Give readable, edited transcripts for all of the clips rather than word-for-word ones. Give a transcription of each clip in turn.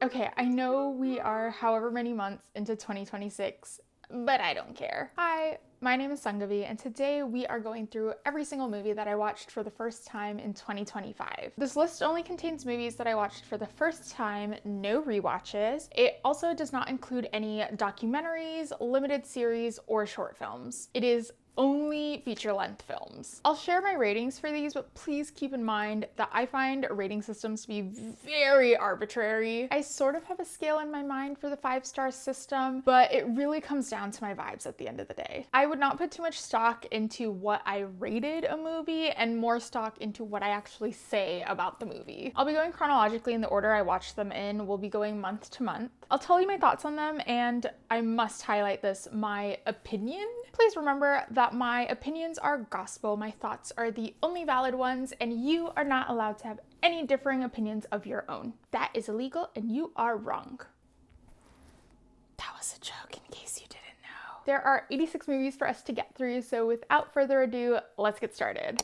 Okay, I know we are however many months into 2026, but I don't care. Hi, my name is Sankavi, and today we are going through every single movie that I watched for the first time in 2025. This list only contains movies that I watched for the first time, no rewatches. It also does not include any documentaries, limited series, or short films. It is only feature-length films. I'll share my ratings for these, but please keep in mind that I find rating systems to be very arbitrary. I sort of have a scale in my mind for the 5-star system, but it really comes down to my vibes at the end of the day. I would not put too much stock into what I rated a movie and more stock into what I actually say about the movie. I'll be going chronologically in the order I watched them in. We'll be going month to month. I'll tell you my thoughts on them, and I must highlight this, my opinion. Please remember that my opinions are gospel, my thoughts are the only valid ones, and you are not allowed to have any differing opinions of your own. That is illegal and you are wrong. That was a joke in case you didn't know. There are 86 movies for us to get through, so without further ado, let's get started.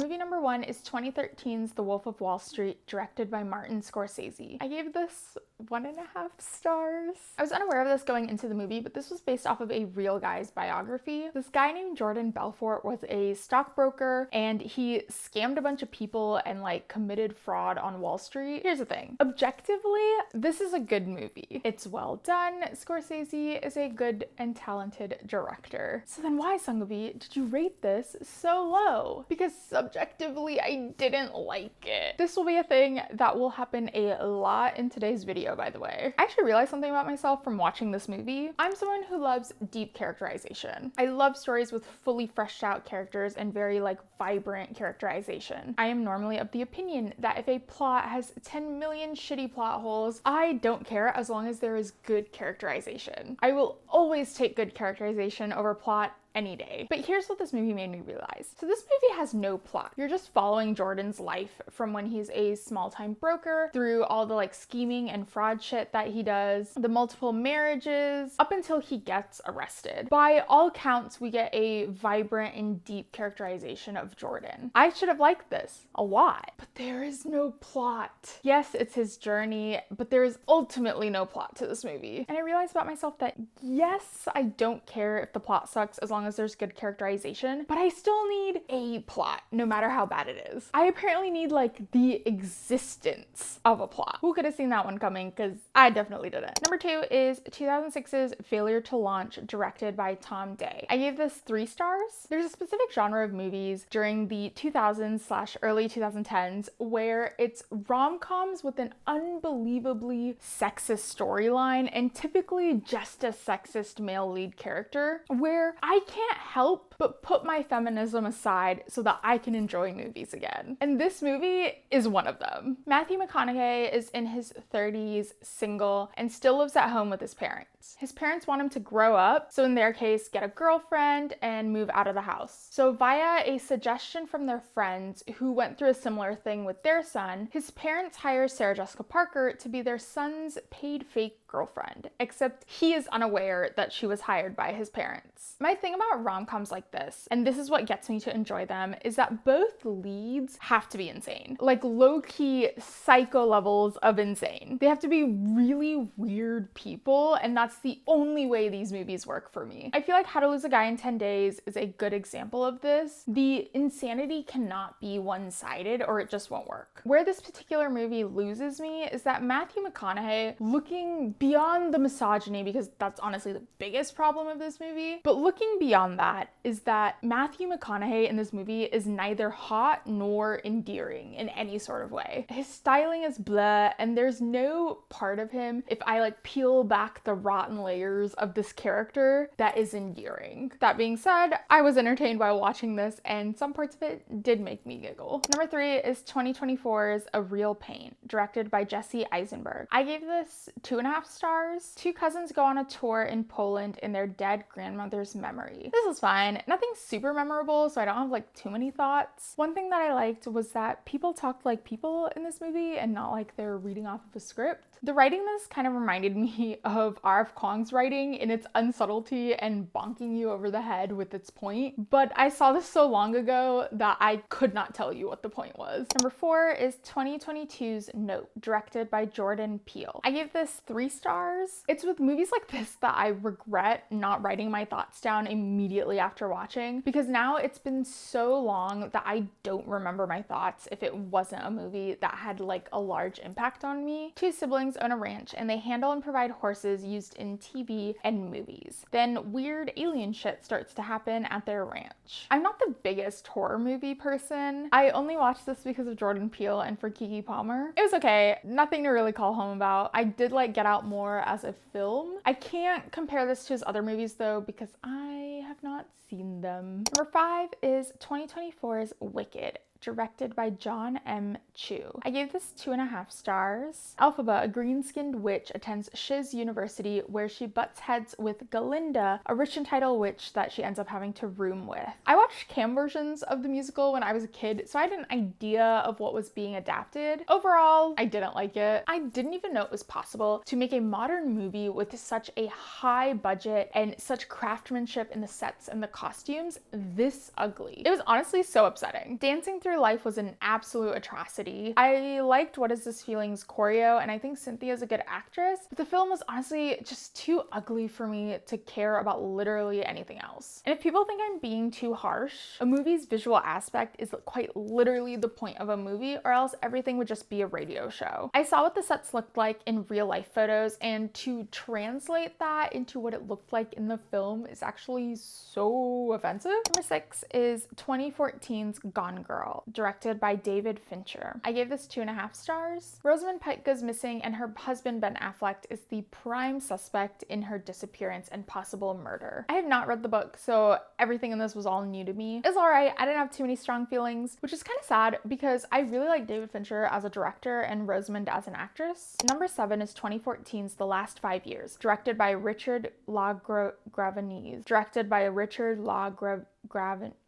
Movie number 1 is 2013's The Wolf of Wall Street, directed by Martin Scorsese. I gave this 1.5 stars. I was unaware of this going into the movie, but this was based off of a real guy's biography. This guy named Jordan Belfort was a stockbroker, and he scammed a bunch of people and committed fraud on Wall Street. Here's the thing. Objectively, this is a good movie. It's well done. Scorsese is a good and talented director. So then why, Sankavi, did you rate this so low? Because subjectively, I didn't like it. This will be a thing that will happen a lot in today's video, by the way. I actually realized something about myself from watching this movie. I'm someone who loves deep characterization. I love stories with fully fleshed out characters and very vibrant characterization. I am normally of the opinion that if a plot has 10 million shitty plot holes, I don't care as long as there is good characterization. I will always take good characterization over plot any day. But here's what this movie made me realize. So this movie has no plot. You're just following Jordan's life from when he's a small-time broker through all the scheming and fraud shit that he does, the multiple marriages, up until he gets arrested. By all accounts, we get a vibrant and deep characterization of Jordan. I should have liked this a lot, but there is no plot. Yes, it's his journey, but there is ultimately no plot to this movie. And I realized about myself that yes, I don't care if the plot sucks as long as there's good characterization, but I still need a plot, no matter how bad it is. I apparently need the existence of a plot. Who could have seen that one coming? Because I definitely didn't. Number 2 is 2006's Failure to Launch, directed by Tom Day. I gave this 3 stars. There's a specific genre of movies during the 2000s / early 2010s where it's rom-coms with an unbelievably sexist storyline and typically just a sexist male lead character, where I can't help but put my feminism aside so that I can enjoy movies again. And this movie is one of them. Matthew McConaughey is in his 30s, single, and still lives at home with his parents. His parents want him to grow up, so in their case, get a girlfriend and move out of the house. So via a suggestion from their friends who went through a similar thing with their son, his parents hire Sarah Jessica Parker to be their son's paid fake girlfriend, except he is unaware that she was hired by his parents. My thing about rom-coms like this, and this is what gets me to enjoy them, is that both leads have to be insane. Low-key psycho levels of insane. They have to be really weird people, and that's the only way these movies work for me. I feel like How to Lose a Guy in 10 Days is a good example of this. The insanity cannot be one-sided or it just won't work. Where this particular movie loses me is that Matthew McConaughey, looking beyond the misogyny, because that's honestly the biggest problem of this movie, but looking beyond that is that Matthew McConaughey in this movie is neither hot nor endearing in any sort of way. His styling is blah, and there's no part of him, if I peel back the rotten layers of this character, that is endearing. That being said, I was entertained while watching this, and some parts of it did make me giggle. Number 3 is 2024's A Real Pain, directed by Jesse Eisenberg. I gave this 2.5 stars. Two cousins go on a tour in Poland in their dead grandmother's memory. This is fine. Nothing super memorable, so I don't have like too many thoughts. One thing that I liked was that people talked like people in this movie and not like they're reading off of a script. The writing in this kind of reminded me of R.F. Kuang's writing in its unsubtlety and bonking you over the head with its point, but I saw this so long ago that I could not tell you what the point was. Number 4 is 2022's Nope, directed by Jordan Peele. I gave this 3 stars. It's with movies like this that I regret not writing my thoughts down immediately after watching, because now it's been so long that I don't remember my thoughts if it wasn't a movie that had like a large impact on me. 2 siblings own a ranch and they handle and provide horses used in TV and movies. Then weird alien shit starts to happen at their ranch. I'm not the biggest horror movie person. I only watched this because of Jordan Peele and for Keke Palmer. It was okay, nothing to really call home about. I did like Get Out more as a film. I can't compare this to his other movies though because I have not seen them. Number 5 is 2024's Wicked, directed by John M. Chu. I gave this 2.5 stars. Elphaba, a green-skinned witch, attends Shiz University where she butts heads with Galinda, a rich and titled witch that she ends up having to room with. I watched cam versions of the musical when I was a kid, so I had an idea of what was being adapted. Overall, I didn't like it. I didn't even know it was possible to make a modern movie with such a high budget and such craftsmanship in the sets and the costumes this ugly. It was honestly so upsetting. Dancing through Life was an absolute atrocity. I liked What Is This Feeling's choreo, and I think Cynthia's a good actress, but the film was honestly just too ugly for me to care about literally anything else. And if people think I'm being too harsh, a movie's visual aspect is quite literally the point of a movie, or else everything would just be a radio show. I saw what the sets looked like in real life photos, and to translate that into what it looked like in the film is actually so offensive. Number 6 is 2014's Gone Girl, directed by David Fincher. I gave this 2.5 stars. Rosamund Pike goes missing and her husband Ben Affleck is the prime suspect in her disappearance and possible murder. I have not read the book, so everything in this was all new to me. It's alright, I didn't have too many strong feelings, which is kind of sad because I really like David Fincher as a director and Rosamund as an actress. Number 7 is 2014's The Last 5 Years, directed by Richard LaGravenese.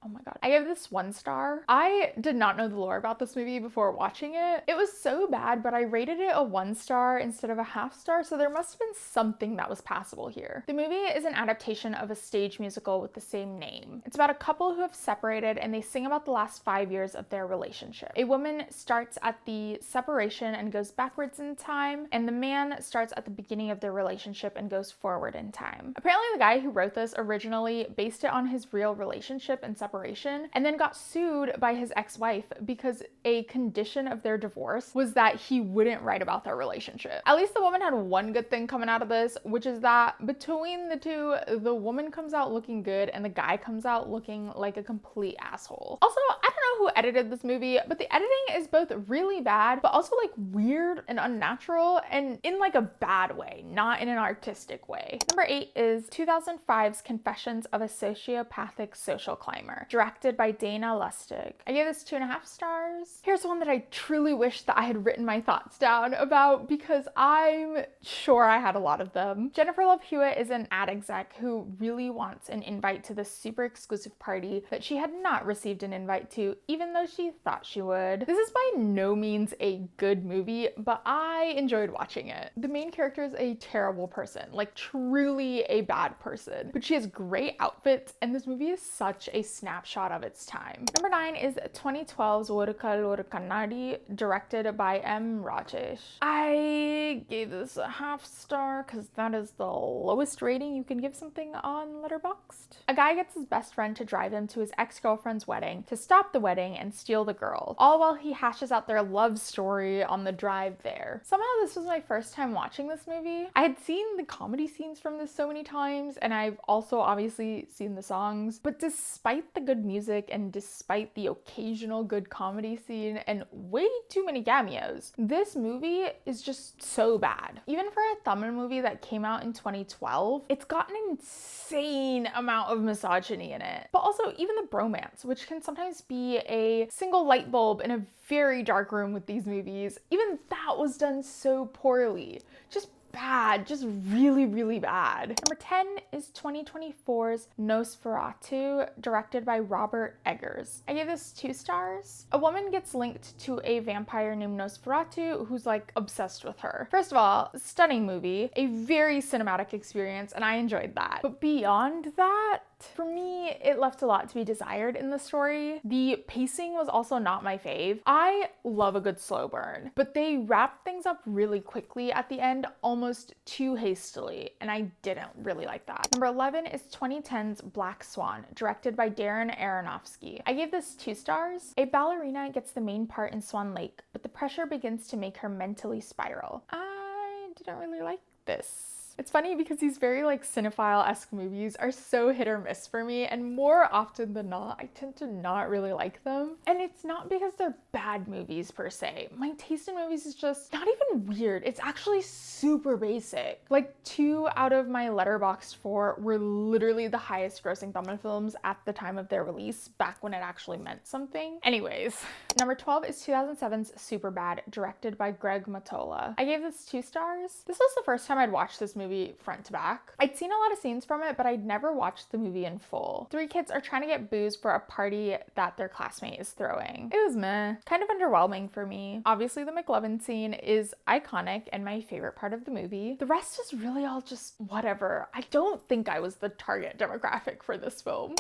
Oh my god. I gave this 1 star. I did not know the lore about this movie before watching it. It was so bad, but I rated it a 1 star instead of a half star, so there must have been something that was passable here. The movie is an adaptation of a stage musical with the same name. It's about a couple who have separated and they sing about the last 5 years of their relationship. A woman starts at the separation and goes backwards in time, and the man starts at the beginning of their relationship and goes forward in time. Apparently the guy who wrote this originally based it on his real relationship and separation, and then got sued by his ex-wife because a condition of their divorce was that he wouldn't write about their relationship. At least the woman had one good thing coming out of this, which is that between the two, the woman comes out looking good and the guy comes out looking like a complete asshole. Also, I don't know who edited this movie, but the editing is both really bad, but also like weird and unnatural, and in like a bad way, not in an artistic way. Number 8 is 2005's Confessions of a Sociopathic Social Climber, directed by Dana Lustig. I gave this 2.5 stars. Here's one that I truly wish that I had written my thoughts down about because I'm sure I had a lot of them. Jennifer Love Hewitt is an ad exec who really wants an invite to this super exclusive party that she had not received an invite to, even though she thought she would. This is by no means a good movie, but I enjoyed watching it. The main character is a terrible person, like truly a bad person, but she has great outfits, and this movie is such a snapshot of its time. Number 9 is 2012's Porottakadai, directed by M. Rajesh. I gave this a half star because that is the lowest rating you can give something on Letterboxd. A guy gets his best friend to drive him to his ex-girlfriend's wedding to stop the wedding and steal the girl, all while he hashes out their love story on the drive there. Somehow this was my first time watching this movie. I had seen the comedy scenes from this so many times, and I've also obviously seen the songs, but despite the good music and despite the occasional good comedy scene and way too many cameos, this movie is just so bad. Even for a Tamil movie that came out in 2012, it's got an insane amount of misogyny in it. But also even the bromance, which can sometimes be a single light bulb in a very dark room with these movies, even that was done so poorly. Just bad, just really, really bad. Number 10 is 2024's Nosferatu, directed by Robert Eggers. I gave this 2 stars. A woman gets linked to a vampire named Nosferatu who's like obsessed with her. First of all, stunning movie, a very cinematic experience, and I enjoyed that. But beyond that, for me, it left a lot to be desired in the story. The pacing was also not my fave. I love a good slow burn, but they wrapped things up really quickly at the end, almost too hastily, and I didn't really like that. Number 11 is 2010's Black Swan, directed by Darren Aronofsky. I gave this 2 stars. A ballerina gets the main part in Swan Lake, but the pressure begins to make her mentally spiral. I didn't really like this. It's funny because these very like cinephile-esque movies are so hit or miss for me, and more often than not, I tend to not really like them. And it's not because they're bad movies per se. My taste in movies is just not even weird. It's actually super basic. Like 2 out of my Letterboxd 4 were literally the highest grossing thumbnail films at the time of their release, back when it actually meant something. Anyways, number 12 is 2007's Superbad, directed by Greg Mottola. I gave this 2 stars. This was the first time I'd watched this movie front to back. I'd seen a lot of scenes from it, but I'd never watched the movie in full. 3 kids are trying to get booze for a party that their classmate is throwing. It was meh, kind of underwhelming for me. Obviously the McLovin scene is iconic and my favorite part of the movie. The rest is really all just whatever. I don't think I was the target demographic for this film.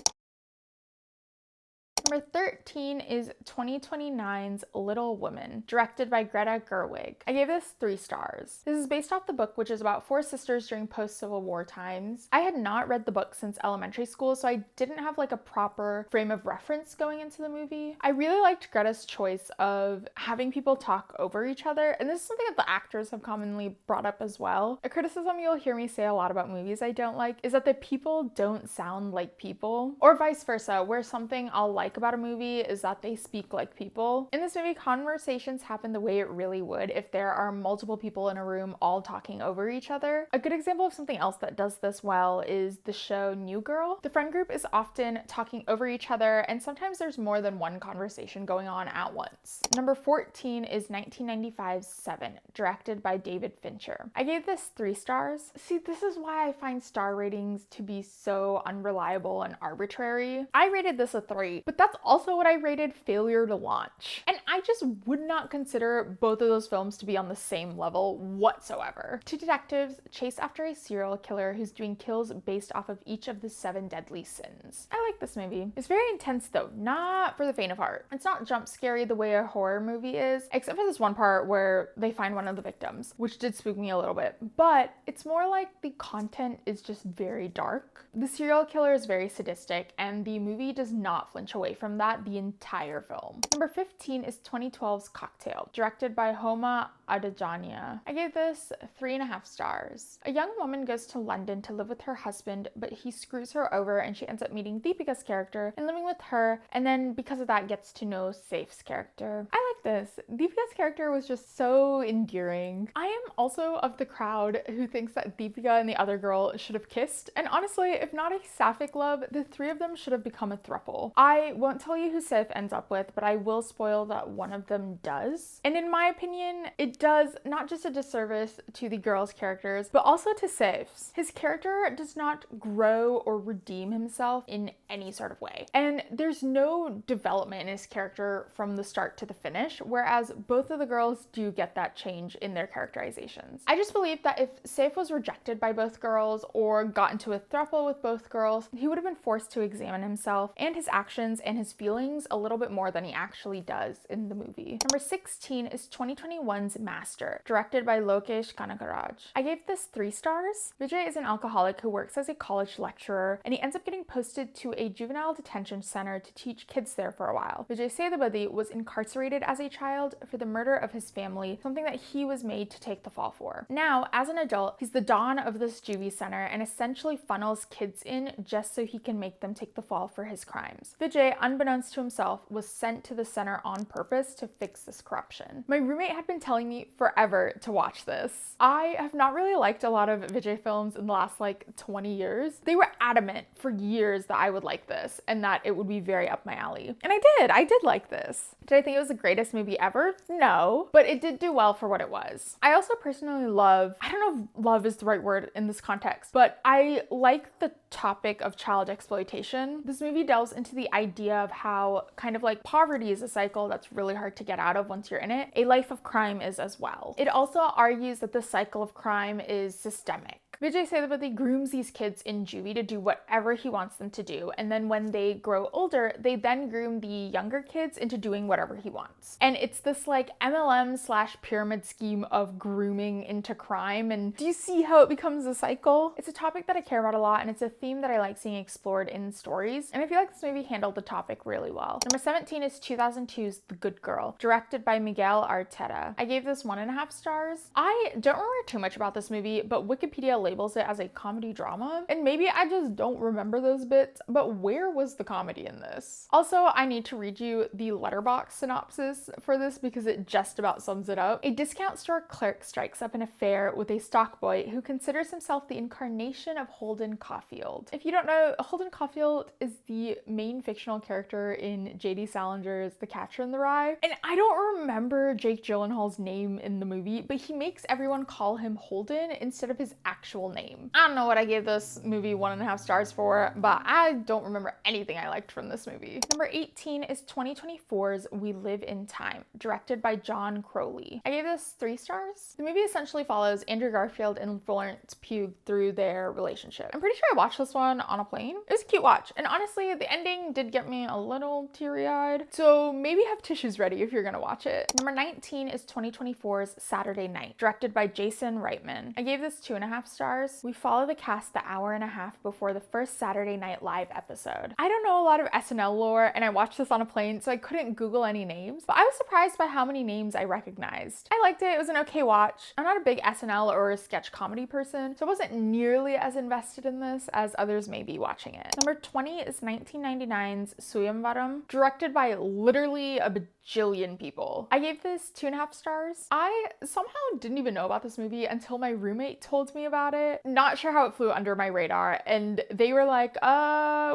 Number 13 is 2029's Little Women, directed by Greta Gerwig. I gave this 3 stars. This is based off the book, which is about 4 sisters during post-Civil War times. I had not read the book since elementary school, so I didn't have like a proper frame of reference going into the movie. I really liked Greta's choice of having people talk over each other, and this is something that the actors have commonly brought up as well. A criticism you'll hear me say a lot about movies I don't like is that the people don't sound like people, or vice versa, where something I'll like about a movie is that they speak like people. In this movie, conversations happen the way it really would if there are multiple people in a room all talking over each other. A good example of something else that does this well is the show New Girl. The friend group is often talking over each other, and sometimes there's more than one conversation going on at once. Number 14 is 1995's Seven, directed by David Fincher. I gave this 3 stars. See, this is why I find star ratings to be so unreliable and arbitrary. I rated this a 3, but that's also what I rated Failure to Launch. And I just would not consider both of those films to be on the same level whatsoever. 2 detectives chase after a serial killer who's doing kills based off of each of the 7 deadly sins. I like this movie. It's very intense though, not for the faint of heart. It's not jump scary the way a horror movie is, except for this one part where they find one of the victims, which did spook me a little bit, but it's more like the content is just very dark. The serial killer is very sadistic, and the movie does not flinch away from that the entire film. Number 15 is 2012's Cocktail, directed by Homa Adajania. I gave this 3.5 stars. A young woman goes to London to live with her husband, but he screws her over and she ends up meeting Deepika's character and living with her, and then because of that gets to know Saif's character. I like this. Deepika's character was just so endearing. I am also of the crowd who thinks that Deepika and the other girl should have kissed, and honestly, if not a sapphic love, the 3 of them should have become a throuple. I won't tell you who Saif ends up with, but I will spoil that one of them does. And in my opinion, it does not just a disservice to the girls' characters, but also to Saif's. His character does not grow or redeem himself in any sort of way. And there's no development in his character from the start to the finish, whereas both of the girls do get that change in their characterizations. I just believe that if Saif was rejected by both girls or got into a throuple with both girls, he would have been forced to examine himself and his actions and his feelings a little bit more than he actually does in the movie. Number 16 is 2021's Master, directed by Lokesh Kanagaraj. I gave this 3 stars. Vijay is an alcoholic who works as a college lecturer, and he ends up getting posted to a juvenile detention center to teach kids there for a while. Vijay Sethupathi was incarcerated as a child for the murder of his family, something that he was made to take the fall for. Now, as an adult, he's the don of this juvie center and essentially funnels kids in just so he can make them take the fall for his crimes. Vijay, unbeknownst to himself, was sent to the center on purpose to fix this corruption. My roommate had been telling me forever to watch this. I have not really liked a lot of Vijay films in the last like 20 years. They were adamant for years that I would like this and that it would be very up my alley. And I did like this. Did I think it was the greatest movie ever? No, but it did do well for what it was. I also personally love, I don't know if love is the right word in this context, but I like the topic of child exploitation. This movie delves into the idea of how kind of like poverty is a cycle that's really hard to get out of once you're in it. A life of crime is as well. It also argues that the cycle of crime is systemic. Vijay Sethupathi grooms these kids in juvie to do whatever he wants them to do, and then when they grow older, they then groom the younger kids into doing whatever he wants. And it's this like MLM/pyramid scheme of grooming into crime, and do you see how it becomes a cycle? It's a topic that I care about a lot, and it's a theme that I like seeing explored in stories, and I feel like this movie handled the topic really well. Number 17 is 2002's The Good Girl, directed by Miguel Arteta. I gave this 1.5 stars. I don't remember too much about this movie, but Wikipedia labels it as a comedy drama, and maybe I just don't remember those bits, but where was the comedy in this? Also, I need to read you the Letterboxd synopsis for this because it just about sums it up. A discount store clerk strikes up an affair with a stock boy who considers himself the incarnation of Holden Caulfield. If you don't know, Holden Caulfield is the main fictional character in J.D. Salinger's The Catcher in the Rye, and I don't remember Jake Gyllenhaal's name in the movie, but he makes everyone call him Holden instead of his actual name. I don't know what I gave this movie 1.5 stars for, but I don't remember anything I liked from this movie. Number 18 is 2024's We Live in Time, directed by John Crowley. I gave this 3 stars. The movie essentially follows Andrew Garfield and Florence Pugh through their relationship. I'm pretty sure I watched this one on a plane. It was a cute watch, and honestly, the ending did get me a little teary-eyed, so maybe have tissues ready if you're gonna watch it. Number 19 is 2024's Saturday Night, directed by Jason Reitman. I gave this 2.5 stars. We follow the cast the hour and a half before the first Saturday Night Live episode. I don't know a lot of SNL lore, and I watched this on a plane, so I couldn't Google any names, but I was surprised by how many names I recognized. I liked it. It was an okay watch. I'm not a big SNL or sketch comedy person, so I wasn't nearly as invested in this as others may be watching it. Number 20 is 1999's Suyamvaram, directed by literally a bajillion people. I gave this 2.5 stars. I somehow didn't even know about this movie until my roommate told me about it. Not sure how it flew under my radar, and they were like,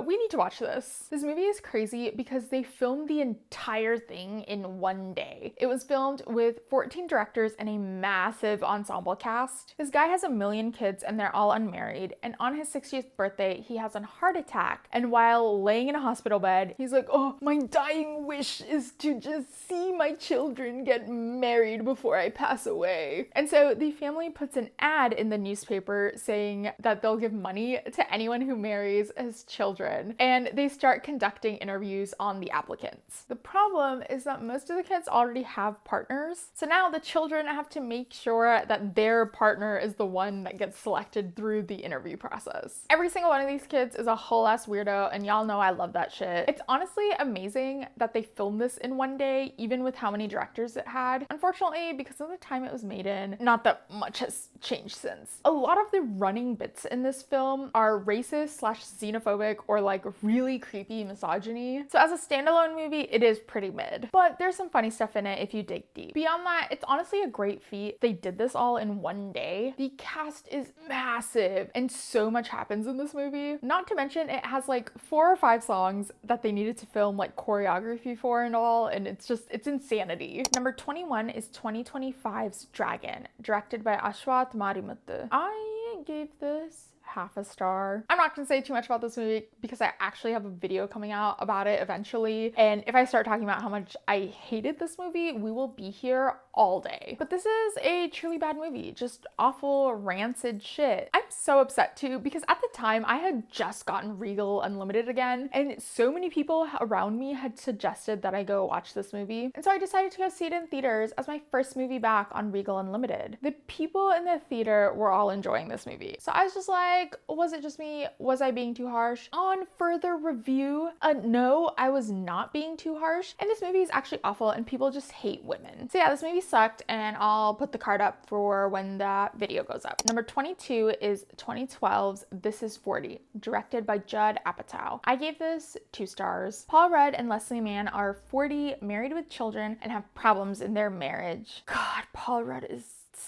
we need to watch this. This movie is crazy because they filmed the entire thing in one day. It was filmed with 14 directors and a massive ensemble cast. This guy has 1 million kids and they're all unmarried, and on his 60th birthday, he has a heart attack, and while laying in a hospital bed, he's like, oh, my dying wish is to just see my children get married before I pass away. And so the family puts an ad in the newspaper saying that they'll give money to anyone who marries his children, and they start conducting interviews on the applicants. The problem is that most of the kids already have partners, so now the children have to make sure that their partner is the one that gets selected through the interview process. Every single one of these kids is a whole ass weirdo, and y'all know I love that shit. It's honestly amazing that they filmed this in one day, even with how many directors it had. Unfortunately, because of the time it was made in, not that much has changed since. A lot of the running bits in this film are racist/xenophobic or like really creepy misogyny. So as a standalone movie, it is pretty mid, but there's some funny stuff in it if you dig deep. Beyond that, it's honestly a great feat. They did this all in one day. The cast is massive and so much happens in this movie. Not to mention it has like 4 or 5 songs that they needed to film like choreography for and all, and it's insanity. Number 21 is 2025's Dragon, directed by Ashwath Marimuthu. I gave this 1/2 star. I'm not gonna say too much about this movie because I actually have a video coming out about it eventually, and if I start talking about how much I hated this movie, we will be here all day. But this is a truly bad movie, just awful, rancid shit. I'm so upset too because at the time I had just gotten Regal Unlimited again, and so many people around me had suggested that I go watch this movie, and so I decided to go see it in theaters as my first movie back on Regal Unlimited. The people in the theater were all enjoying this movie, so I was just like, was it just me? Was I being too harsh? On further review, no, I was not being too harsh, and this movie is actually awful and people just hate women. So yeah, this movie sucked, and I'll put the card up for when that video goes up. Number 22 is 2012's This Is 40, directed by Judd Apatow. I gave this 2 stars. Paul Rudd and Leslie Mann are 40, married with children, and have problems in their marriage. God, Paul Rudd is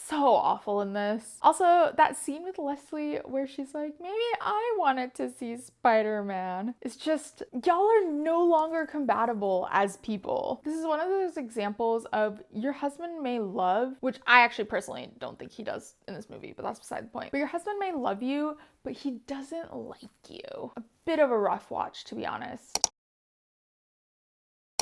so awful in this. Also, that scene with Leslie where she's like, maybe I wanted to see Spider-Man. It's just, y'all are no longer compatible as people. This is one of those examples of your husband may love, which I actually personally don't think he does in this movie, but that's beside the point. But your husband may love you, but he doesn't like you. A bit of a rough watch, to be honest.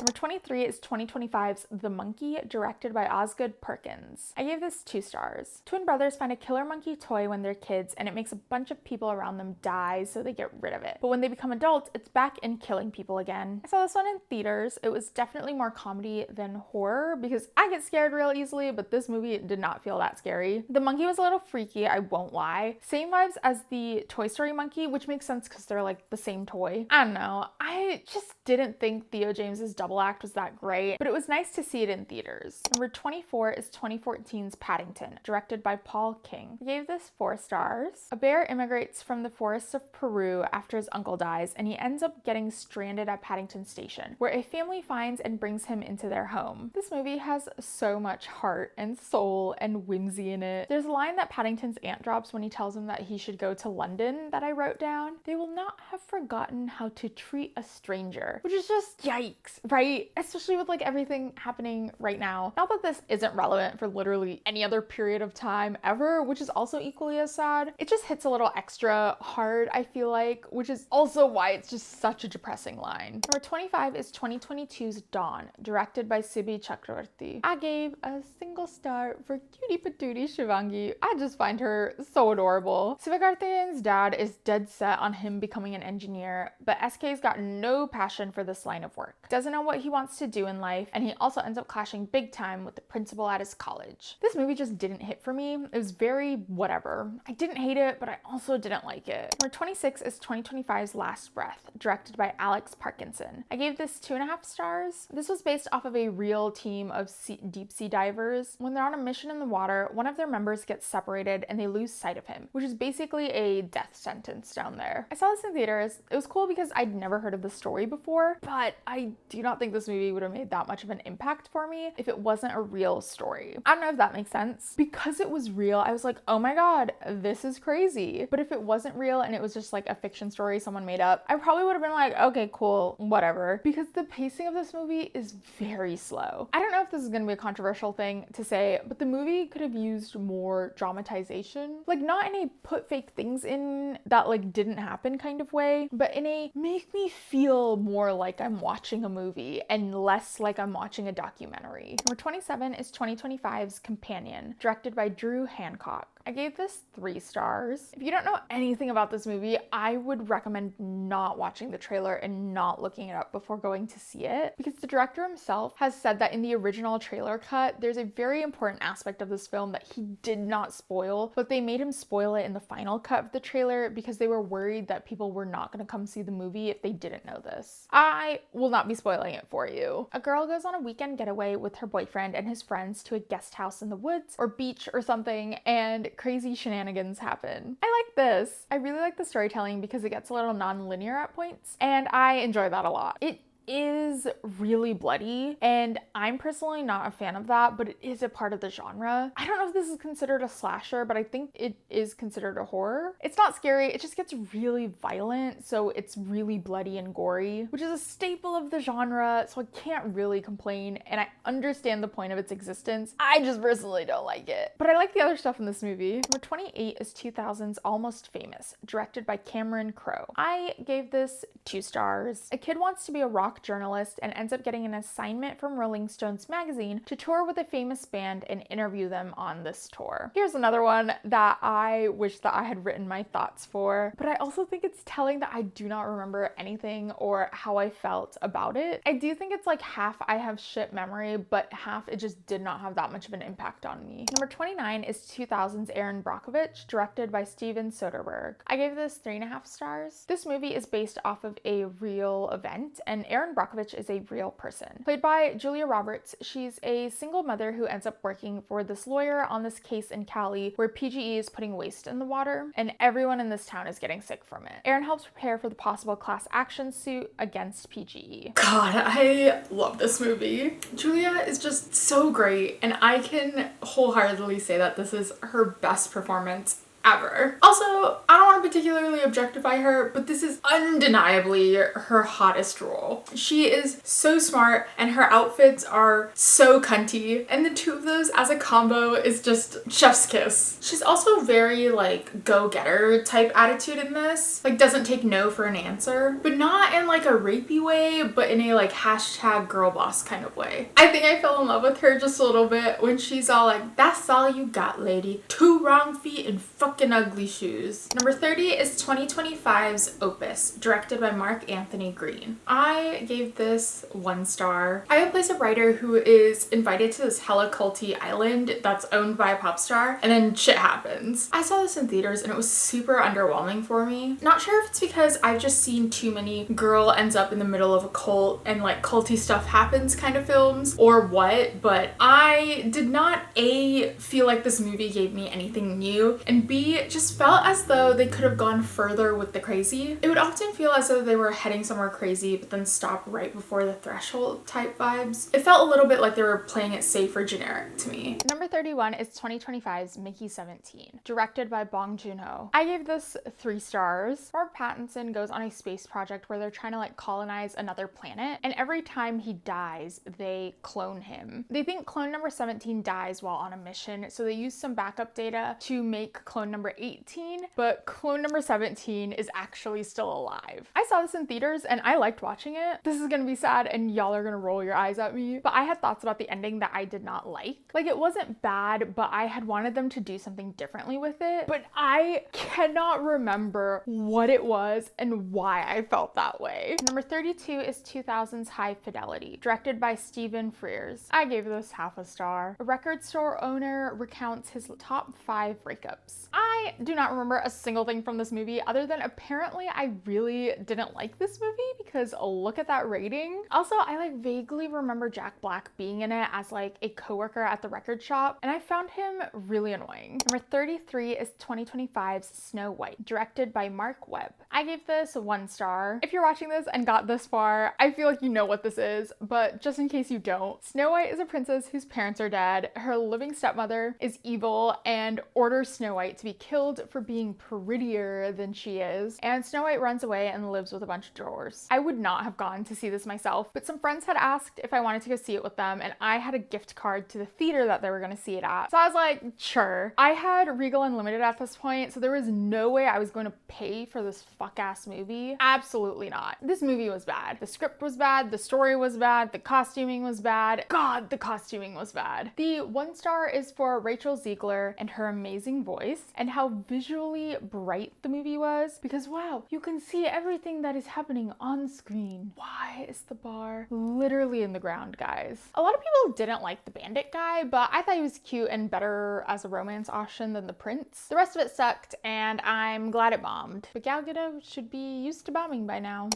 Number 23 is 2025's The Monkey, directed by Osgood Perkins. I gave this 2 stars. Twin brothers find a killer monkey toy when they're kids, and it makes a bunch of people around them die, so they get rid of it. But when they become adults, it's back and killing people again. I saw this one in theaters. It was definitely more comedy than horror, because I get scared real easily, but this movie did not feel that scary. The monkey was a little freaky, I won't lie. Same vibes as the Toy Story monkey, which makes sense because they're like the same toy. I don't know. I just didn't think Theo James's double act was that great, but it was nice to see it in theaters. Number 24 is 2014's Paddington, directed by Paul King. I gave this 4 stars. A bear immigrates from the forests of Peru after his uncle dies, and he ends up getting stranded at Paddington Station, where a family finds and brings him into their home. This movie has so much heart and soul and whimsy in it. There's a line that Paddington's aunt drops when he tells him that he should go to London that I wrote down. They will not have forgotten how to treat a stranger, which is just yikes, right? Especially with like everything happening right now. Not that this isn't relevant for literally any other period of time ever, which is also equally as sad. It just hits a little extra hard, I feel like, which is also why it's just such a depressing line. Number 25 is 2022's Dawn, directed by Sibi Chakravarti. I gave a single star for cutie patootie Shivangi. I just find her so adorable. Sivakarthikeyan's dad is dead set on him becoming an engineer, but SK's got no passion for this line of work. Doesn't know what he wants to do in life, and he also ends up clashing big time with the principal at his college. This movie just didn't hit for me. It was very whatever. I didn't hate it, but I also didn't like it. Number 26 is 2025's Last Breath, directed by Alex Parkinson. I gave this 2.5 stars. This was based off of a real team of deep sea divers. When they're on a mission in the water, one of their members gets separated and they lose sight of him, which is basically a death sentence down there. I saw this in theaters. It was cool because I'd never heard of the story before, but I do not think this movie would have made that much of an impact for me if it wasn't a real story. I don't know if that makes sense. Because it was real, I was like, oh my god, this is crazy. But if it wasn't real and it was just like a fiction story someone made up, I probably would have been like, okay, cool, whatever. Because the pacing of this movie is very slow. I don't know if this is going to be a controversial thing to say, but the movie could have used more dramatization. Like, not in a put fake things in that like didn't happen kind of way, but in a make me feel more like I'm watching a movie and less like I'm watching a documentary. Number 27 is 2025's Companion, directed by Drew Hancock. I gave this 3 stars. If you don't know anything about this movie, I would recommend not watching the trailer and not looking it up before going to see it, because the director himself has said that in the original trailer cut, there's a very important aspect of this film that he did not spoil, but they made him spoil it in the final cut of the trailer because they were worried that people were not going to come see the movie if they didn't know this. I will not be spoiling it for you. A girl goes on a weekend getaway with her boyfriend and his friends to a guest house in the woods or beach or something, and crazy shenanigans happen. I like this. I really like the storytelling because it gets a little non-linear at points, and I enjoy that a lot. It is really bloody, and I'm personally not a fan of that, but it is a part of the genre. I don't know if this is considered a slasher, but I think it is considered a horror. It's not scary, it just gets really violent, so it's really bloody and gory, which is a staple of the genre, so I can't really complain, and I understand the point of its existence. I just personally don't like it. But I like the other stuff in this movie. Number 28 is 2000's Almost Famous, directed by Cameron Crowe. I gave this 2 stars. A kid wants to be a rock journalist and ends up getting an assignment from Rolling Stones magazine to tour with a famous band and interview them on this tour. Here's another one that I wish that I had written my thoughts for, but I also think it's telling that I do not remember anything or how I felt about it. I do think it's like half I have shit memory, but half it just did not have that much of an impact on me. Number 29 is 2000's Erin Brockovich, directed by Steven Soderbergh. I gave this 3.5 stars. This movie is based off of a real event, and Erin Erin Brockovich is a real person. Played by Julia Roberts, she's a single mother who ends up working for this lawyer on this case in Cali where PGE is putting waste in the water, and everyone in this town is getting sick from it. Erin helps prepare for the possible class action suit against PGE. God, I love this movie. Julia is just so great, and I can wholeheartedly say that this is her best performance ever. Also, I don't want to particularly objectify her, but this is undeniably her hottest role. She is so smart and her outfits are so cunty, and the two of those as a combo is just chef's kiss. She's also very like go-getter type attitude in this, like doesn't take no for an answer, but not in like a rapey way, but in a like hashtag girl boss kind of way. I think I fell in love with her just a little bit when she's all like, "That's all you got, lady. 2 wrong feet and fucking ugly shoes." Number 30 is 2025's Opus, directed by Mark Anthony Green. I gave this 1 star. I plays a writer who is invited to this hella culty island that's owned by a pop star, and then shit happens. I saw this in theaters and it was super underwhelming for me. Not sure if it's because I've just seen too many girl ends up in the middle of a cult and like culty stuff happens kind of films or what, but I did not A, feel like this movie gave me anything new, and B, it just felt as though they could have gone further with the crazy. It would often feel as though they were heading somewhere crazy but then stop right before the threshold type vibes. It felt a little bit like they were playing it safe or generic to me. Number 31 is 2025's Mickey 17, directed by Bong Joon-ho. I gave this 3 stars. Robert Pattinson goes on a space project where they're trying to like colonize another planet, and every time he dies they clone him. They think clone number 17 dies while on a mission, so they use some backup data to make clone number 18, but clone number 17 is actually still alive. I saw this in theaters and I liked watching it. This is gonna be sad and y'all are gonna roll your eyes at me, but I had thoughts about the ending that I did not like. Like, it wasn't bad, but I had wanted them to do something differently with it, but I cannot remember what it was and why I felt that way. Number 32 is 2000's High Fidelity, directed by Stephen Frears. I gave this half a star. A record store owner recounts his top 5 breakups. I do not remember a single thing from this movie other than apparently I really didn't like this movie because look at that rating. Also, I like vaguely remember Jack Black being in it as like a coworker at the record shop, and I found him really annoying. Number 33 is 2025's Snow White, directed by Mark Webb. I gave this 1 star. If you're watching this and got this far, I feel like you know what this is, but just in case you don't, Snow White is a princess whose parents are dead. Her living stepmother is evil and orders Snow White to be killed for being prettier than she is, and Snow White runs away and lives with a bunch of drawers. I would not have gone to see this myself, but some friends had asked if I wanted to go see it with them, and I had a gift card to the theater that they were going to see it at. So I was like, sure. I had Regal Unlimited at this point, so there was no way I was going to pay for this fuck-ass movie. Absolutely not. This movie was bad. The script was bad, the story was bad, the costuming was bad. God, the costuming was bad. The 1 star is for Rachel Ziegler and her amazing voice and how visually bright the movie was, because wow, you can see everything that is happening on screen. Why is the bar literally in the ground, guys? A lot of people didn't like the bandit guy, but I thought he was cute and better as a romance option than the prince. The rest of it sucked, and I'm glad it bombed. But Gal Gadot should be used to bombing by now.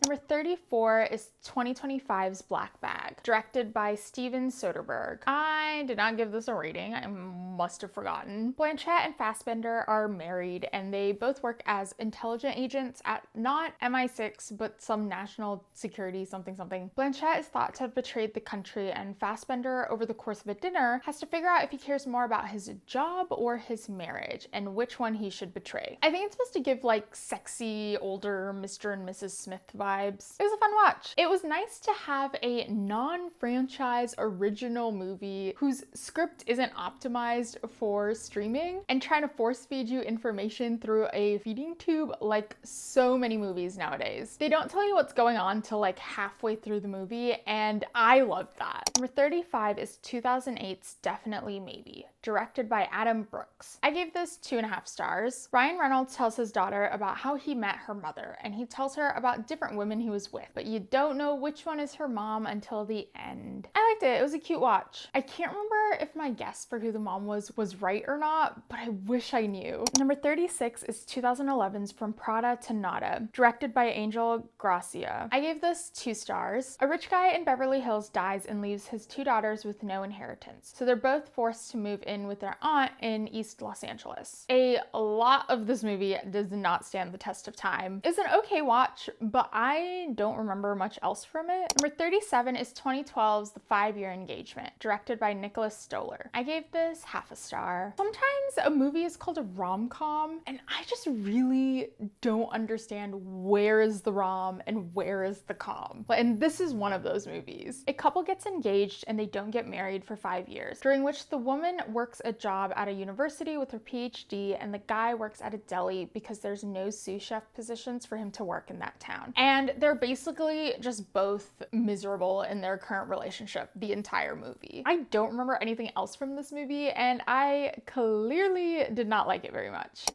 Number 34 is 2025's Black Bag, directed by Steven Soderbergh. I did not give this a rating. I must have forgotten. Blanchett and Fassbender are married and they both work as intelligence agents at not MI6, but some national security something. Blanchett is thought to have betrayed the country, and Fassbender, over the course of a dinner, has to figure out if he cares more about his job or his marriage and which one he should betray. I think it's supposed to give like sexy older Mr. and Mrs. Smith vibes. It was a fun watch. It was nice to have a non-franchise original movie whose script isn't optimized for streaming and trying to force feed you information through a feeding tube like so many movies nowadays. They don't tell you what's going on till like halfway through the movie, and I love that. Number 35 is 2008's Definitely Maybe, directed by Adam Brooks. I gave this 2.5 stars. Ryan Reynolds tells his daughter about how he met her mother, and he tells her about different women he was with, but you don't know which one is her mom until the end. I liked it. It was a cute watch. I can't remember if my guess for who the mom was right or not, but I wish I knew. Number 36 is 2011's From Prada to Nada, directed by Angel Gracia. I gave this 2 stars. A rich guy in Beverly Hills dies and leaves his 2 daughters with no inheritance, so they're both forced to move in with their aunt in East Los Angeles. A lot of this movie does not stand the test of time. It's an okay watch, but I don't remember much else from it. Number 37 is 2012's The 5-Year Engagement, directed by Nicholas Stoller. I gave this 0.5 star. Sometimes a movie is called a rom-com, and I just really don't understand where is the rom and where is the com. And this is one of those movies. A couple gets engaged and they don't get married for 5 years, during which the woman works a job at a university with her PhD and the guy works at a deli because there's no sous chef positions for him to work in that town. And they're basically just both miserable in their current relationship the entire movie. I don't remember anything else from this movie, and I clearly did not like it very much.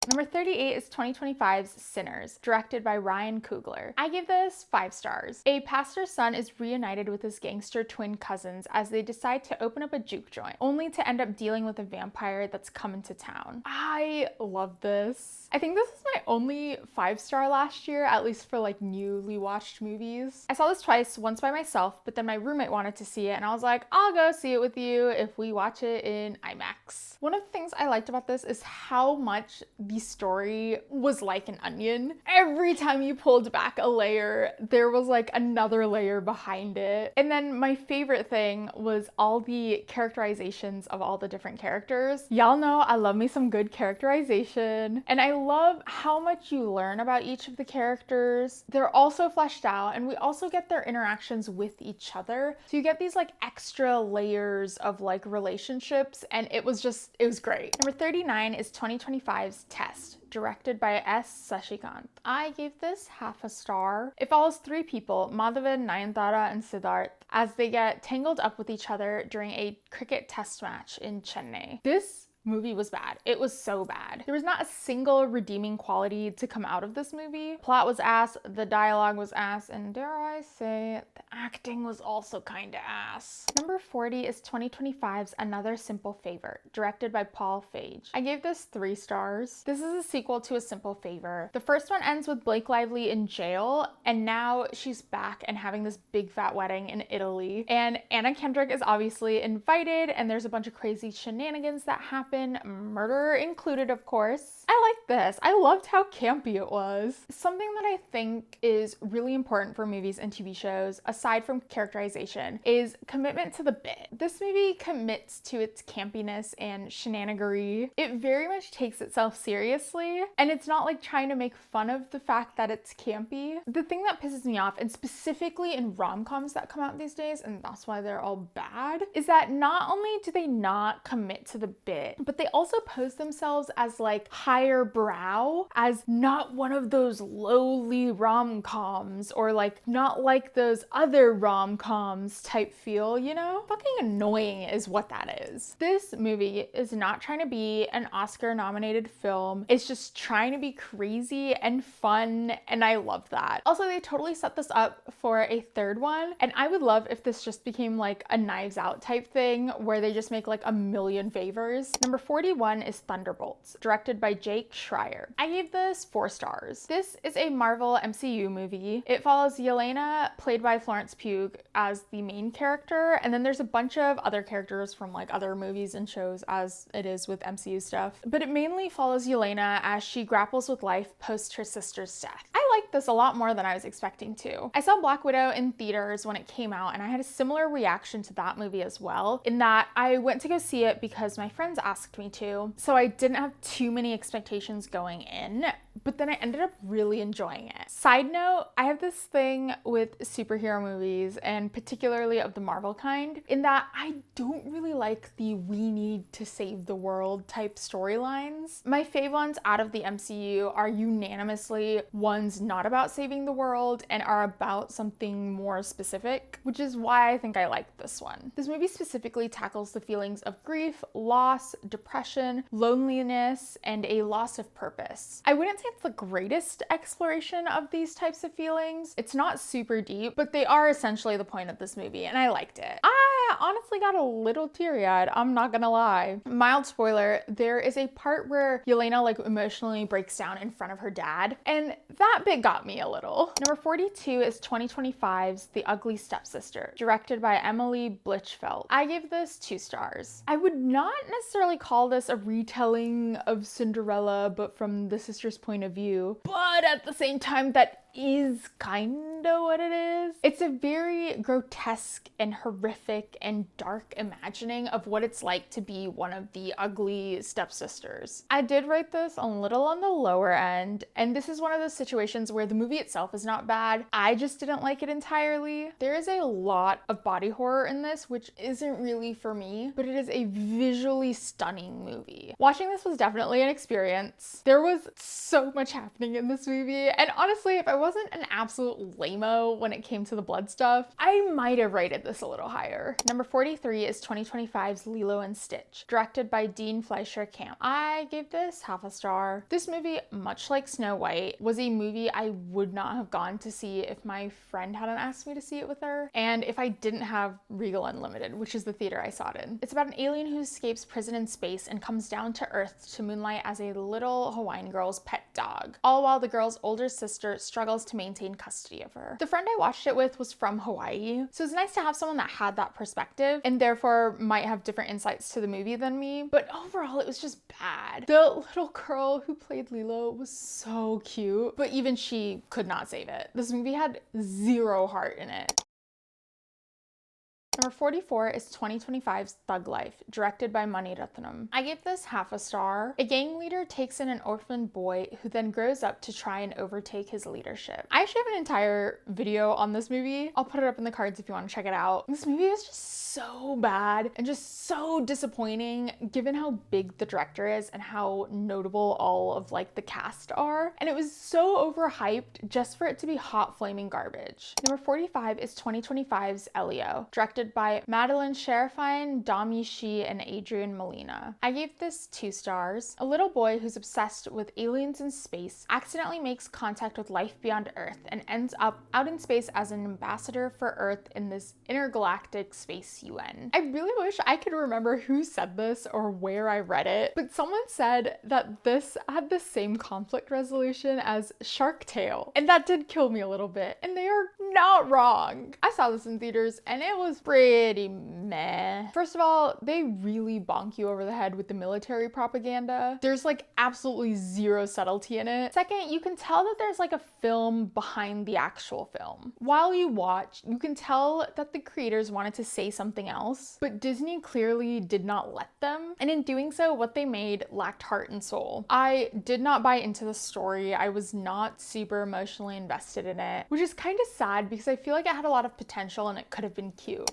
Number 38 is 2025's Sinners, directed by Ryan Coogler. I give this 5 stars. A pastor's son is reunited with his gangster twin cousins as they decide to open up a juke joint, only to end up dealing with a vampire that's come into town. I love this. I think this is my only 5-star last year, at least for like newly watched movies. I saw this twice, once by myself, but then my roommate wanted to see it and I was like, I'll go see it with you if we watch it in IMAX. One of the things I liked about this is how much the story was like an onion. Every time you pulled back a layer, there was like another layer behind it. And then my favorite thing was all the characterizations of all the different characters. Y'all know I love me some good characterization, and I love how much you learn about each of the characters. They're also fleshed out, and we also get their interactions with each other. So you get these like extra layers of like relationships, and it was great. Number 39 is 2025's Test, directed by S. Sashikant. I gave this 0.5 star. It follows 3 people, Madhavan, Nayanthara, and Siddharth, as they get tangled up with each other during a cricket test match in Chennai. This movie was bad. It was so bad. There was not a single redeeming quality to come out of this movie. Plot was ass, the dialogue was ass, and dare I say, the acting was also kinda ass. Number 40 is 2025's Another Simple Favor, directed by Paul Feig. I gave this 3 stars. This is a sequel to A Simple Favor. The first one ends with Blake Lively in jail, and now she's back and having this big fat wedding in Italy. And Anna Kendrick is obviously invited, and there's a bunch of crazy shenanigans that happen, murder included, of course. I liked this. I loved how campy it was. Something that I think is really important for movies and TV shows, aside from characterization, is commitment to the bit. This movie commits to its campiness and shenanigery. It very much takes itself seriously, and it's not like trying to make fun of the fact that it's campy. The thing that pisses me off, and specifically in rom-coms that come out these days, and that's why they're all bad, is that not only do they not commit to the bit, but they also pose themselves as like higher brow, as not one of those lowly rom-coms, or like not like those other rom-coms type feel, you know? Fucking annoying is what that is. This movie is not trying to be an Oscar-nominated film. It's just trying to be crazy and fun, and I love that. Also, they totally set this up for a 3rd one, and I would love if this just became like a Knives Out type thing where they just make like a million favors. Number 41 is Thunderbolts, directed by Jake Schreier. I gave this 4 stars. This is a Marvel MCU movie. It follows Yelena, played by Florence Pugh, as the main character, and then there's a bunch of other characters from like other movies and shows, as it is with MCU stuff. But it mainly follows Yelena as she grapples with life post her sister's death. I liked this a lot more than I was expecting to. I saw Black Widow in theaters when it came out, and I had a similar reaction to that movie as well, in that I went to go see it because my friends asked me to, so I didn't have too many expectations going in, but then I ended up really enjoying it. Side note, I have this thing with superhero movies, and particularly of the Marvel kind, in that I don't really like the we need to save the world type storylines. My fave ones out of the MCU are unanimously ones not about saving the world and are about something more specific, which is why I think I like this one. This movie specifically tackles the feelings of grief, loss, depression, loneliness, and a loss of purpose. I wouldn't say it's the greatest exploration of these types of feelings. It's not super deep, but they are essentially the point of this movie, and I liked it. I honestly got a little teary-eyed, I'm not gonna lie. Mild spoiler, there is a part where Yelena like emotionally breaks down in front of her dad, and that bit got me a little. Number 42 is 2025's The Ugly Stepsister, directed by Emily Blichfeld. I gave this 2 stars. I would not necessarily call this a retelling of Cinderella, but from the sister's point of view, but at the same time, that is kinda what it is. It's a very grotesque and horrific and dark imagining of what it's like to be one of the ugly stepsisters. I did rate this a little on the lower end, and this is one of those situations where the movie itself is not bad. I just didn't like it entirely. There is a lot of body horror in this, which isn't really for me, but it is a visually stunning movie. Watching this was definitely an experience. There was so much happening in this movie, and honestly, if I wasn't an absolute lame-o when it came to the blood stuff, I might have rated this a little higher. Number 43 is 2025's Lilo and Stitch, directed by Dean Fleischer Camp. I gave this half a star. This movie, much like Snow White, was a movie I would not have gone to see if my friend hadn't asked me to see it with her, and if I didn't have Regal Unlimited, which is the theater I saw it in. It's about an alien who escapes prison in space and comes down to Earth to moonlight as a little Hawaiian girl's pet dog, all while the girl's older sister struggles to maintain custody of her. The friend I watched it with was from Hawaii, so it's nice to have someone that had that perspective and therefore might have different insights to the movie than me, but overall it was just bad. The little girl who played Lilo was so cute, but even she could not save it. This movie had 0 heart in it. Number 44 is 2025's Thug Life, directed by Mani Ratnam. I gave this half a star. A gang leader takes in an orphan boy who then grows up to try and overtake his leadership. I actually have an entire video on this movie. I'll put it up in the cards if you want to check it out. This movie is just so bad and just so disappointing given how big the director is and how notable all of like the cast are. And it was so overhyped just for it to be hot flaming garbage. Number 45 is 2025's Elio, directed by Madeline Sherifine, Dami Shi, and Adrian Molina. I gave this 2 stars. A little boy who's obsessed with aliens in space accidentally makes contact with life beyond Earth and ends up out in space as an ambassador for Earth in this intergalactic space UN. I really wish I could remember who said this or where I read it, but someone said that this had the same conflict resolution as Shark Tale, and that did kill me a little bit, and they are not wrong. I saw this in theaters and it was pretty meh. First of all, they really bonk you over the head with the military propaganda. There's like absolutely 0 subtlety in it. Second, you can tell that there's like a film behind the actual film. While you watch, you can tell that the creators wanted to say something else, but Disney clearly did not let them. And in doing so, what they made lacked heart and soul. I did not buy into the story. I was not super emotionally invested in it, which is kind of sad because I feel like it had a lot of potential and it could have been cute.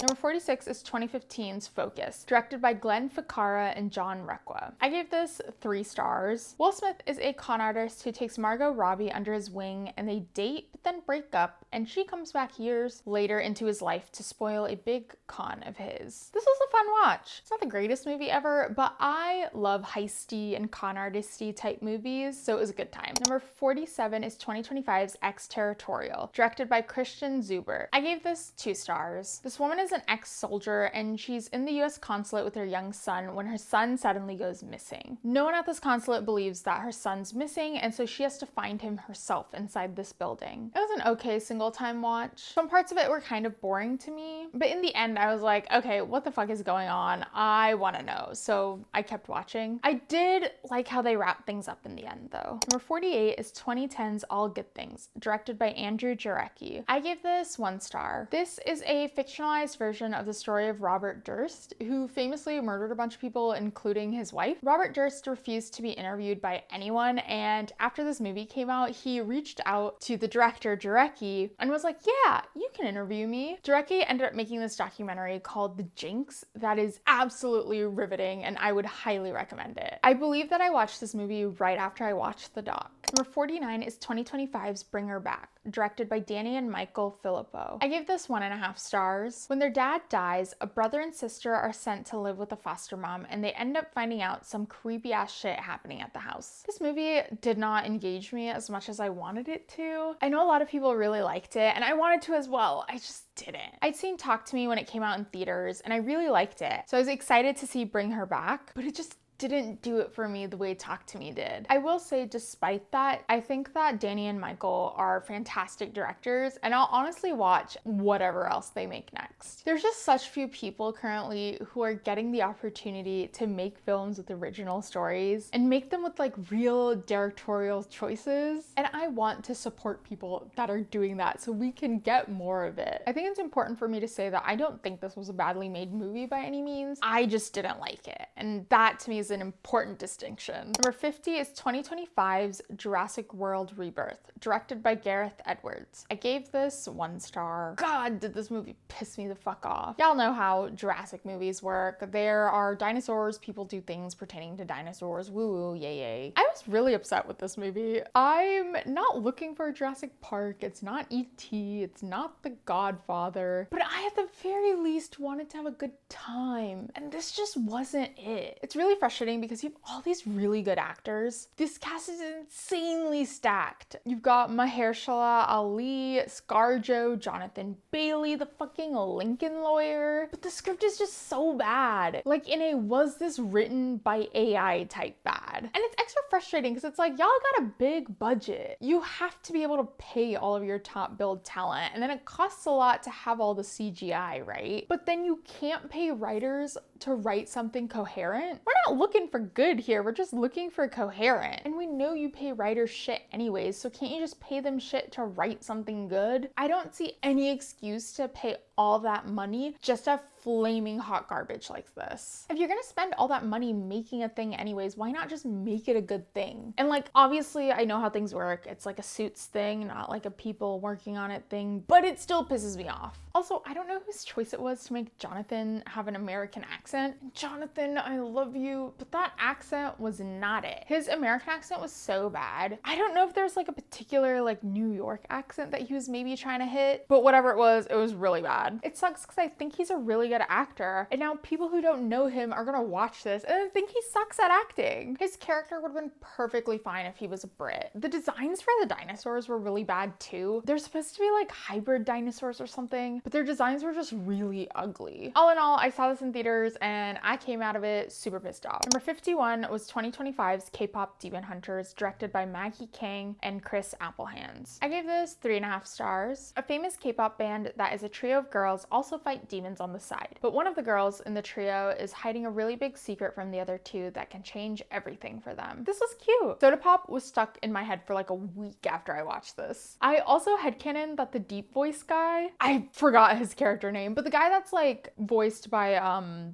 Number 46 is 2015's Focus, directed by Glenn Ficarra and John Requa. I gave this 3 stars. Will Smith is a con artist who takes Margot Robbie under his wing and they date but then break up, and she comes back years later into his life to spoil a big con of his. This was a fun watch. It's not the greatest movie ever, but I love heisty and con artisty type movies, so it was a good time. Number 47 is 2025's Exterritorial, directed by Christian Zuber. I gave this 2 stars. This woman is an ex-soldier and she's in the US consulate with her young son when her son suddenly goes missing. No one at this consulate believes that her son's missing, and so she has to find him herself inside this building. It was an okay single time watch. Some parts of it were kind of boring to me, but in the end I was like, okay, what the fuck is going on? I want to know. So I kept watching. I did like how they wrapped things up in the end though. Number 48 is 2010's All Good Things, directed by Andrew Jarecki. I gave this 1 star. This is a fictionalized dramatized version of the story of Robert Durst, who famously murdered a bunch of people, including his wife. Robert Durst refused to be interviewed by anyone, and after this movie came out, he reached out to the director, Jarecki, and was like, yeah, you can interview me. Jarecki ended up making this documentary called The Jinx that is absolutely riveting, and I would highly recommend it. I believe that I watched this movie right after I watched the doc. Number 49 is 2025's Bring Her Back, directed by Danny and Michael Filippo. I gave this 1.5 stars. When their dad dies, a brother and sister are sent to live with a foster mom, and they end up finding out some creepy ass shit happening at the house. This movie did not engage me as much as I wanted it to. I know a lot of people really liked it, and I wanted to as well. I just didn't. I'd seen Talk to Me when it came out in theaters, and I really liked it. So I was excited to see Bring Her Back, but it just didn't do it for me the way Talk to Me did. I will say, despite that, I think that Danny and Michael are fantastic directors, and I'll honestly watch whatever else they make next. There's just such few people currently who are getting the opportunity to make films with original stories and make them with like real directorial choices, and I want to support people that are doing that so we can get more of it. I think it's important for me to say that I don't think this was a badly made movie by any means. I just didn't like it, and that to me is an important distinction. Number 50 is 2025's Jurassic World Rebirth, directed by Gareth Edwards. I gave this 1 star. God, did this movie piss me the fuck off. Y'all know how Jurassic movies work. There are dinosaurs, people do things pertaining to dinosaurs, woo woo, yay yay. I was really upset with this movie. I'm not looking for Jurassic Park, it's not E.T., it's not The Godfather, but I at the very least wanted to have a good time, and this just wasn't it. It's really frustrating because you have all these really good actors. This cast is insanely stacked. You've got Mahershala Ali, ScarJo, Jonathan Bailey, the fucking Lincoln lawyer. But the script is just so bad. Like in a was this written by AI type bad. And it's extra frustrating because it's like, y'all got a big budget. You have to be able to pay all of your top billed talent. And then it costs a lot to have all the CGI, right? But then you can't pay writers to write something coherent. We're not looking for good here, we're just looking for coherent. And we know you pay writers shit anyways, so can't you just pay them shit to write something good? I don't see any excuse to pay all that money just to have flaming hot garbage like this. If you're gonna spend all that money making a thing anyways, why not just make it a good thing? And like, obviously I know how things work. It's like a Suits thing, not like a people working on it thing, but it still pisses me off. Also, I don't know whose choice it was to make Jonathan have an American accent. Jonathan, I love you, but that accent was not it. His American accent was so bad. I don't know if there's like a particular like New York accent that he was maybe trying to hit, but whatever it was really bad. It sucks because I think he's a really good actor, and now people who don't know him are gonna watch this and think he sucks at acting. His character would have been perfectly fine if he was a Brit. The designs for the dinosaurs were really bad too. They're supposed to be like hybrid dinosaurs or something, but their designs were just really ugly. All in all, I saw this in theaters and I came out of it super pissed off. Number 51 was 2025's K-pop Demon Hunters, directed by Maggie Kang and Chris Applehands. I gave this 3.5 stars. A famous K-pop band that is a trio of girls also fight demons on the side, but one of the girls in the trio is hiding a really big secret from the other two that can change everything for them. This was cute. Soda Pop was stuck in my head for like a week after I watched this. I also headcanon that the deep voice guy, I forgot his character name, but the guy that's like voiced by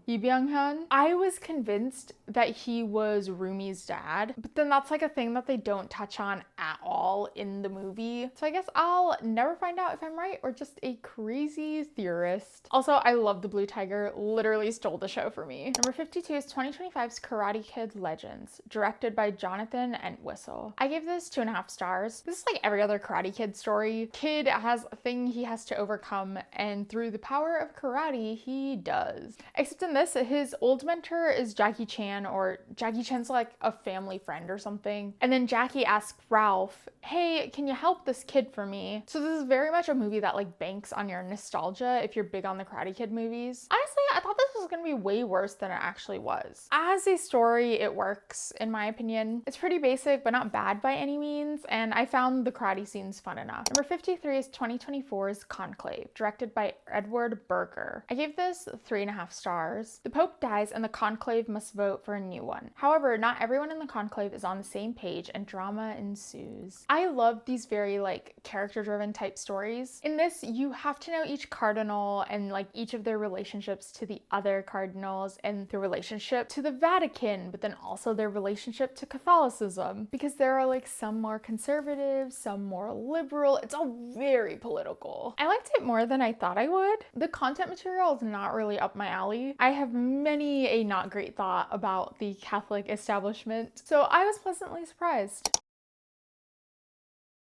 Lee Byung-hun, I was convinced that he was Rumi's dad, but then that's like a thing that they don't touch on at all in the movie. So I guess I'll never find out if I'm right or just a crazy theorist. Also, I love the Blue Tiger, literally stole the show for me. Number 52 is 2025's Karate Kid Legends, directed by Jonathan Entwistle. I gave this 2.5 stars. This is like every other Karate Kid story. Kid has a thing he has to overcome, and through the power of karate, he does. Except in this, his old mentor is Jackie Chan, or Jackie Chan's like a family friend or something. And then Jackie asks Ralph, hey, can you help this kid for me? So this is very much a movie that like banks on your nostalgia if you're big on the Karate Kid movies. Honestly, I thought this was gonna be way worse than it actually was. As a story, it works, in my opinion. It's pretty basic, but not bad by any means, and I found the karate scenes fun enough. Number 53 is 2024's Conclave, directed by Edward Berger. I gave this 3.5 stars. The Pope dies and the conclave must vote for a new one. However, not everyone in the conclave is on the same page and drama ensues. I love these very like character-driven type stories. In this, you have to know each cardinal and like each of their relationships to the other cardinals and their relationship to the Vatican, but then also their relationship to Catholicism, because there are like some more conservative, some more liberal. It's all very political. I liked it more than I thought I would. The content material is not really up my alley. I have many a not great thought about the Catholic establishment, so I was pleasantly surprised.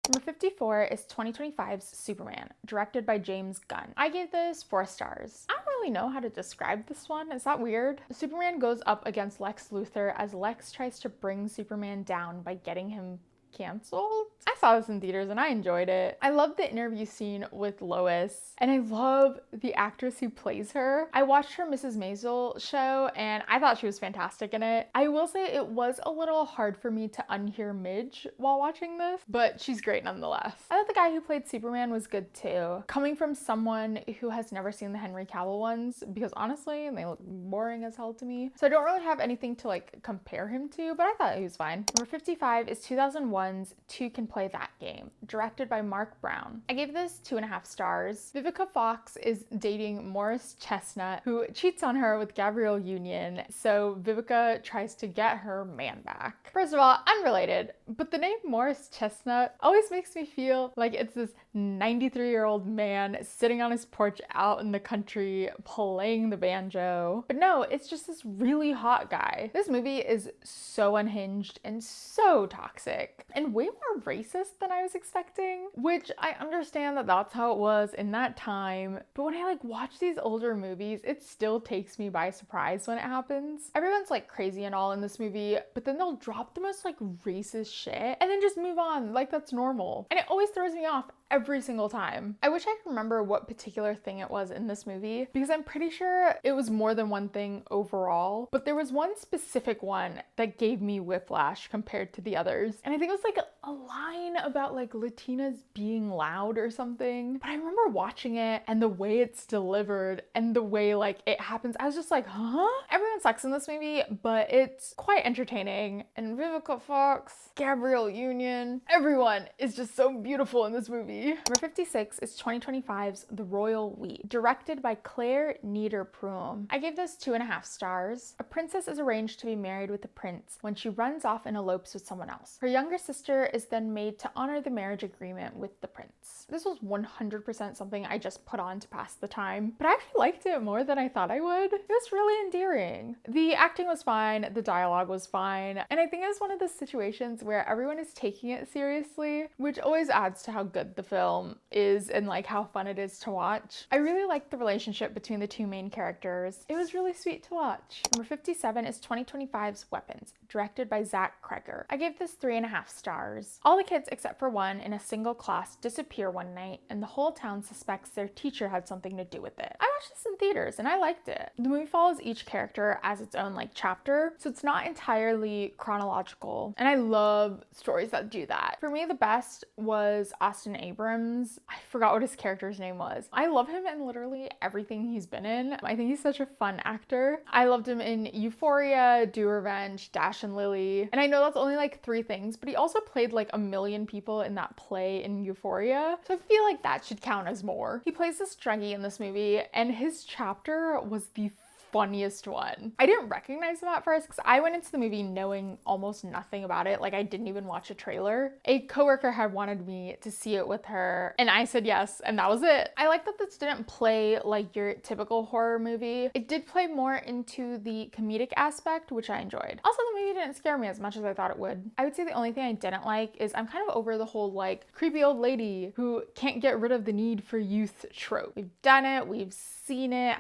Number 54 is 2025's Superman, directed by James Gunn. I gave this 4 stars. I don't really know how to describe this one. Is that weird? Superman goes up against Lex Luthor as Lex tries to bring Superman down by getting him canceled. I saw this in theaters and I enjoyed it. I love the interview scene with Lois, and I love the actress who plays her. I watched her Mrs. Maisel show and I thought she was fantastic in it. I will say it was a little hard for me to unhear Midge while watching this, but she's great nonetheless. I thought the guy who played Superman was good too. Coming from someone who has never seen the Henry Cavill ones, because honestly, they look boring as hell to me. So I don't really have anything to like compare him to, but I thought he was fine. Number 55 is 2001's Two Can Play That Game, directed by Mark Brown. I gave this 2.5 stars. Vivica Fox is dating Morris Chestnut, who cheats on her with Gabrielle Union, so Vivica tries to get her man back. First of all, unrelated, but the name Morris Chestnut always makes me feel like it's this 93-year-old man sitting on his porch out in the country playing the banjo. But no, it's just this really hot guy. This movie is so unhinged and so toxic and way more racist than I was expecting, which I understand that that's how it was in that time. But when I like watch these older movies, it still takes me by surprise when it happens. Everyone's like crazy and all in this movie, but then they'll drop the most like racist shit and then just move on like that's normal. And it always throws me off every single time. I wish I could remember what particular thing it was in this movie, because I'm pretty sure it was more than one thing overall, but there was one specific one that gave me whiplash compared to the others. And I think it was like a line about like Latinas being loud or something. But I remember watching it and the way it's delivered and the way like it happens, I was just like, huh? Everyone sucks in this movie, but it's quite entertaining. And Vivica Fox, Gabrielle Union, everyone is just so beautiful in this movie. Number 56 is 2025's The Royal We, directed by Claire Niederpruem. I gave this 2.5 stars. A princess is arranged to be married with a prince when she runs off and elopes with someone else. Her younger sister is then made to honor the marriage agreement with the prince. This was 100% something I just put on to pass the time, but I actually liked it more than I thought I would. It was really endearing. The acting was fine, the dialogue was fine, and I think it was one of those situations where everyone is taking it seriously, which always adds to how good the film is and like how fun it is to watch. I really liked the relationship between the two main characters. It was really sweet to watch. Number 57 is 2025's Weapons, directed by Zach Kreger. I gave this 3.5 stars. All the kids except for one in a single class disappear one night and the whole town suspects their teacher had something to do with it. I watched this in theaters and I liked it. The movie follows each character as its own like chapter, so it's not entirely chronological, and I love stories that do that. For me, the best was Austin Abrams. I forgot what his character's name was. I love him in literally everything he's been in. I think he's such a fun actor. I loved him in Euphoria, Do Revenge, Dash and Lily. And I know that's only like 3 things, but he also played like a million people in that play in Euphoria. So I feel like that should count as more. He plays this druggie in this movie and his chapter was the funniest one. I didn't recognize him at first because I went into the movie knowing almost nothing about it. Like I didn't even watch a trailer. A coworker had wanted me to see it with her and I said yes, and that was it. I like that this didn't play like your typical horror movie. It did play more into the comedic aspect, which I enjoyed. Also, the movie didn't scare me as much as I thought it would. I would say the only thing I didn't like is I'm kind of over the whole like creepy old lady who can't get rid of the need for youth trope. We've done it, we've seen it.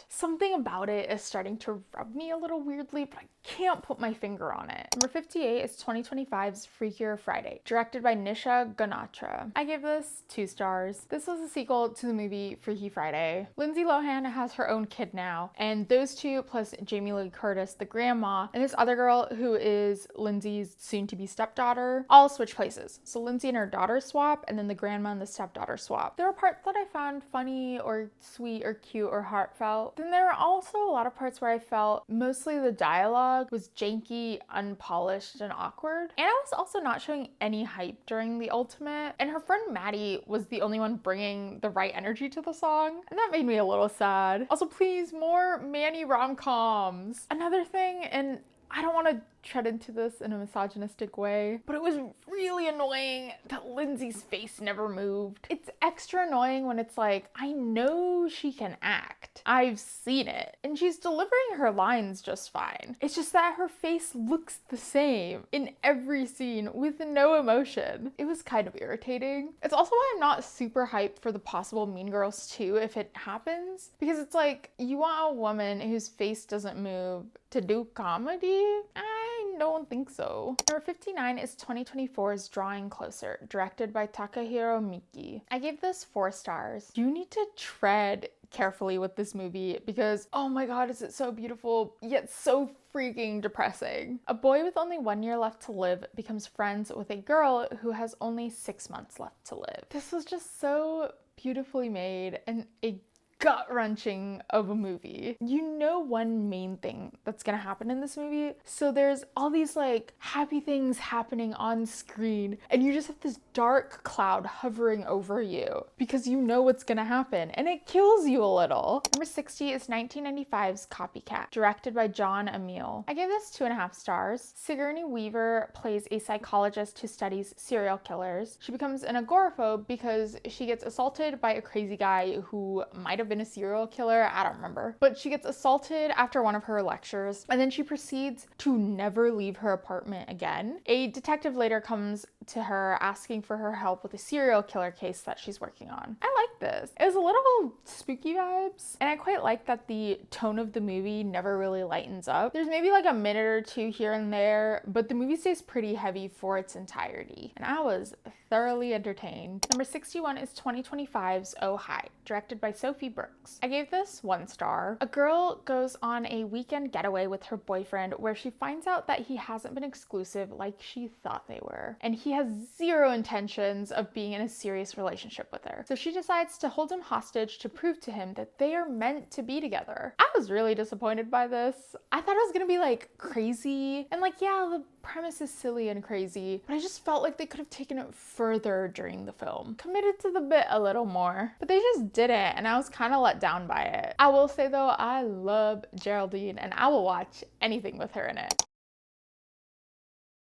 Something about about it is starting to rub me a little weirdly, but I can't put my finger on it. Number 58 is 2025's Freakier Friday, directed by Nisha Ganatra. I give this 2 stars. This was a sequel to the movie Freaky Friday. Lindsay Lohan has her own kid now, and those two plus Jamie Lee Curtis, the grandma, and this other girl who is Lindsay's soon-to-be stepdaughter, all switch places. So Lindsay and her daughter swap, and then the grandma and the stepdaughter swap. There were parts that I found funny or sweet or cute or heartfelt. Then there were also a lot of parts where I felt mostly the dialogue was janky, unpolished, and awkward. Anna was also not showing any hype during the ultimate, and her friend Maddie was the only one bringing the right energy to the song, and that made me a little sad. Also, please, more Manny rom-coms. Another thing, and I don't want to tread into this in a misogynistic way, but it was really annoying that Lindsay's face never moved. It's extra annoying when it's like, I know she can act. I've seen it. And she's delivering her lines just fine. It's just that her face looks the same in every scene with no emotion. It was kind of irritating. It's also why I'm not super hyped for the possible Mean Girls 2 if it happens, because it's like, you want a woman whose face doesn't move to do comedy? I don't think so. Number 59 is 2024's Drawing Closer, directed by Takahiro Miki. I gave this 4 stars. You need to tread carefully with this movie because, oh my god, is it so beautiful, yet so freaking depressing. A boy with only 1 year left to live becomes friends with a girl who has only 6 months left to live. This was just so beautifully made and a gut-wrenching of a movie. You know one main thing that's gonna happen in this movie, so there's all these like happy things happening on screen and you just have this dark cloud hovering over you because you know what's gonna happen and it kills you a little. Number 60 is 1995's Copycat, directed by John Emile. I gave this 2.5 stars. Sigourney Weaver plays a psychologist who studies serial killers. She becomes an agoraphobe because she gets assaulted by a crazy guy who might have been a serial killer, I don't remember. But she gets assaulted after one of her lectures, and then she proceeds to never leave her apartment again. A detective later comes to her asking for her help with a serial killer case that she's working on. I like this. It was a little spooky vibes, and I quite like that the tone of the movie never really lightens up. There's maybe like a minute or two here and there, but the movie stays pretty heavy for its entirety, and I was thoroughly entertained. Number 61 is 2025's Oh Hi, directed by Sophie Brooks. I gave this 1 star. A girl goes on a weekend getaway with her boyfriend where she finds out that he hasn't been exclusive like she thought they were, and he has zero intentions of being in a serious relationship with her. So she decides to hold him hostage to prove to him that they are meant to be together. I was really disappointed by this. I thought it was gonna be like crazy, and like, yeah, the premise is silly and crazy, but I just felt like they could have taken it further during the film. Committed to the bit a little more, but they just didn't, and I was kind of let down by it. I will say though, I love Geraldine, and I will watch anything with her in it.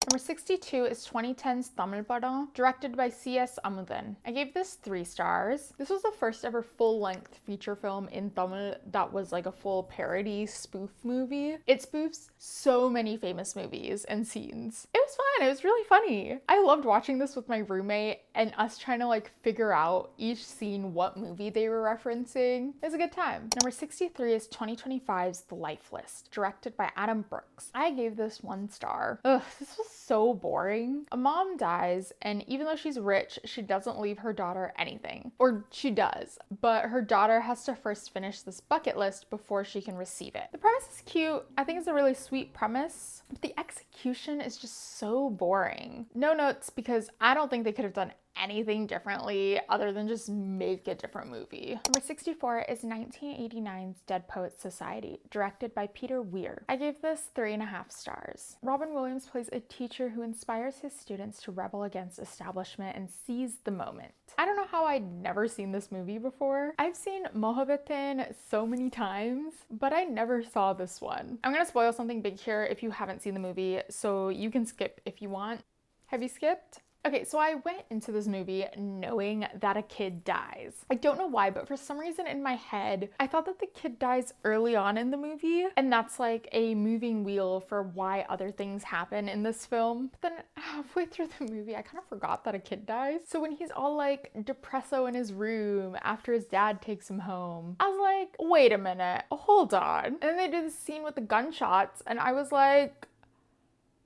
Number 62 is 2010's Tamil Padam, directed by C.S. Amudan. I gave this 3 stars. This was the first ever full-length feature film in Tamil that was like a full parody spoof movie. It spoofs so many famous movies and scenes. It was fun. It was really funny. I loved watching this with my roommate and us trying to like figure out each scene what movie they were referencing. It was a good time. Number 63 is 2025's The Life List, directed by Adam Brooks. I gave this 1 star. Ugh, this was so boring. A mom dies, and even though she's rich, she doesn't leave her daughter anything. Or she does, but her daughter has to first finish this bucket list before she can receive it. The premise is cute. I think it's a really sweet premise, but the execution is just so boring. No notes because I don't think they could have done anything differently other than just make a different movie. Number 64 is 1989's Dead Poets Society, directed by Peter Weir. I gave this 3.5 stars. Robin Williams plays a teacher who inspires his students to rebel against establishment and seize the moment. I don't know how I'd never seen this movie before. I've seen Mohabbatin so many times, but I never saw this one. I'm gonna spoil something big here if you haven't seen the movie, so you can skip if you want. Have you skipped? Okay, so I went into this movie knowing that a kid dies. I don't know why, but for some reason in my head, I thought that the kid dies early on in the movie, and that's like a moving wheel for why other things happen in this film. But then halfway through the movie, I kind of forgot that a kid dies. So when he's all like depresso in his room after his dad takes him home, I was like, wait a minute, hold on. And then they do this scene with the gunshots, and I was like,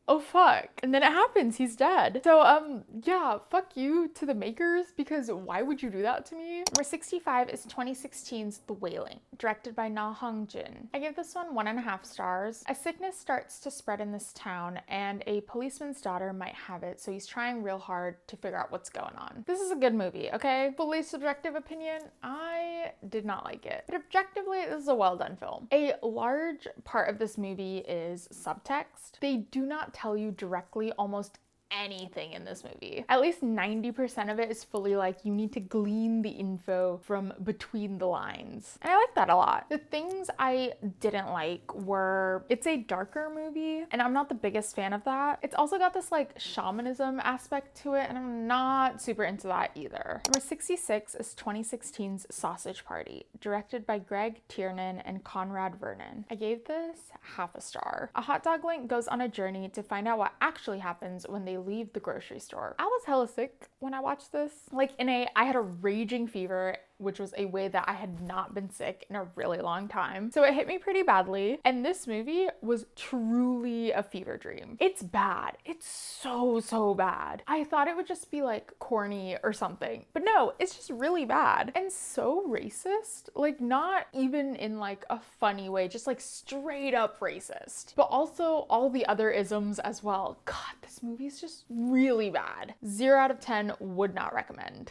oh fuck. And then it happens, he's dead. So yeah, fuck you to the makers, because why would you do that to me? Number 65 is 2016's The Wailing, directed by Na Hong Jin. I give this one 1.5 stars. A sickness starts to spread in this town, and a policeman's daughter might have it, so he's trying real hard to figure out what's going on. This is a good movie, okay? Fully subjective opinion, I did not like it. But objectively, this is a well done film. A large part of this movie is subtext. They do not tell you directly almost anything in this movie. At least 90% of it is fully like you need to glean the info from between the lines. And I like that a lot. The things I didn't like were, it's a darker movie and I'm not the biggest fan of that. It's also got this like shamanism aspect to it and I'm not super into that either. Number 66 is 2016's Sausage Party, directed by Greg Tiernan and Conrad Vernon. I gave this 0.5 star. A hot dog link goes on a journey to find out what actually happens when they leave the grocery store. I was hella sick when I watched this. Like I had a raging fever, which was a way that I had not been sick in a really long time. So it hit me pretty badly. And this movie was truly a fever dream. It's bad. It's so bad. I thought it would just be like corny or something, but no, it's just really bad and so racist. Like not even in like a funny way, just like straight up racist, but also all the other isms as well. God, this movie is just really bad. 0 out of 10, would not recommend.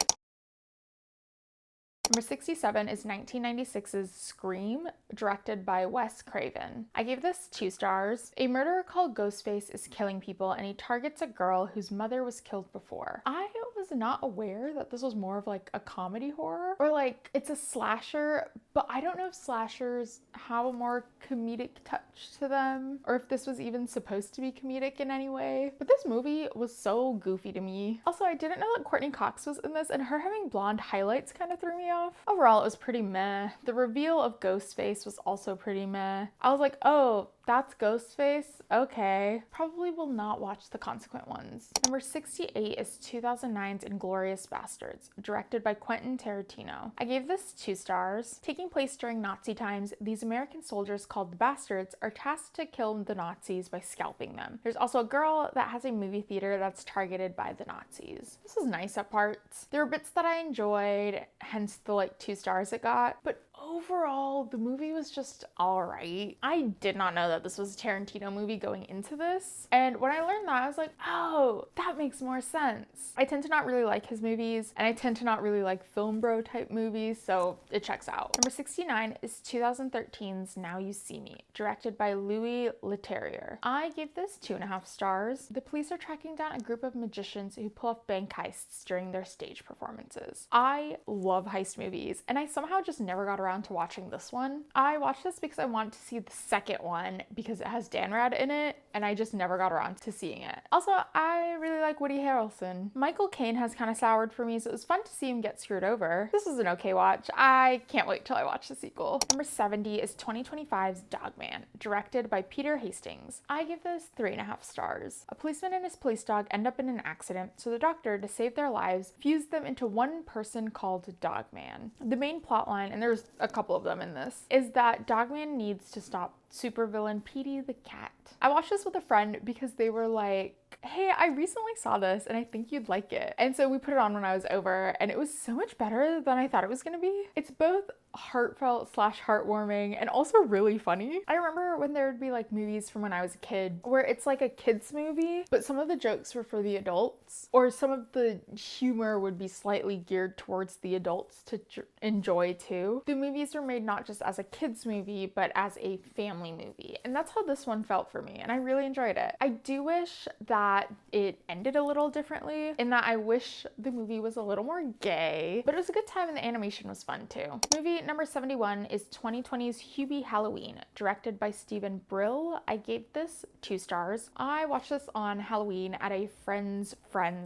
Number 67 is 1996's Scream, directed by Wes Craven. I gave this 2 stars. A murderer called Ghostface is killing people and he targets a girl whose mother was killed before. I was not aware that this was more of like a comedy horror, or like it's a slasher, but I don't know if slashers have a more comedic touch to them or if this was even supposed to be comedic in any way. But this movie was so goofy to me. Also, I didn't know that Courtney Cox was in this, and her having blonde highlights kind of threw me off. Overall, it was pretty meh. The reveal of Ghostface was also pretty meh. I was like, oh, that's Ghostface? Okay. Probably will not watch the consequent ones. Number 68 is 2009's Inglourious Basterds, directed by Quentin Tarantino. I gave this 2 stars. Taking place during Nazi times, these American soldiers called the Bastards are tasked to kill the Nazis by scalping them. There's also a girl that has a movie theater that's targeted by the Nazis. This was nice at parts. There were bits that I enjoyed, hence the like 2 stars it got, but overall, the movie was just alright. I did not know that this was a Tarantino movie going into this, and when I learned that, I was like, oh, that makes more sense. I tend to not really like his movies, and I tend to not really like film bro type movies, so it checks out. Number 69 is 2013's Now You See Me, directed by Louis Leterrier. I gave this 2.5 stars. The police are tracking down a group of magicians who pull off bank heists during their stage performances. I love heist movies, and I somehow just never got around to watching this one. I watched this because I wanted to see the second one because it has Dan Rad in it, and I just never got around to seeing it. Also, I really like Woody Harrelson. Michael Caine has kind of soured for me, so it was fun to see him get screwed over. This was an okay watch. I can't wait till I watch the sequel. Number 70 is 2025's Dogman, directed by Peter Hastings. I give this 3.5 stars. A policeman and his police dog end up in an accident, so the doctor, to save their lives, fused them into one person called Dogman. The main plotline, and there's a couple of them in this, is that Dogman needs to stop supervillain Petey the cat. I watched this with a friend because they were like, hey, I recently saw this and I think you'd like it. And so we put it on when I was over and it was so much better than I thought it was gonna be. It's both heartfelt / heartwarming and also really funny. I remember when there would be like movies from when I was a kid where it's like a kid's movie, but some of the jokes were for the adults, or some of the humor would be slightly geared towards the adults to enjoy too. The movies were made not just as a kid's movie, but as a family movie. And that's how this one felt for me, and I really enjoyed it. I do wish that it ended a little differently, in that I wish the movie was a little more gay, but it was a good time and the animation was fun too. The movie number 71 is 2020's Hubie Halloween, directed by Stephen Brill. I gave this 2 stars. I watched this on Halloween at a friend's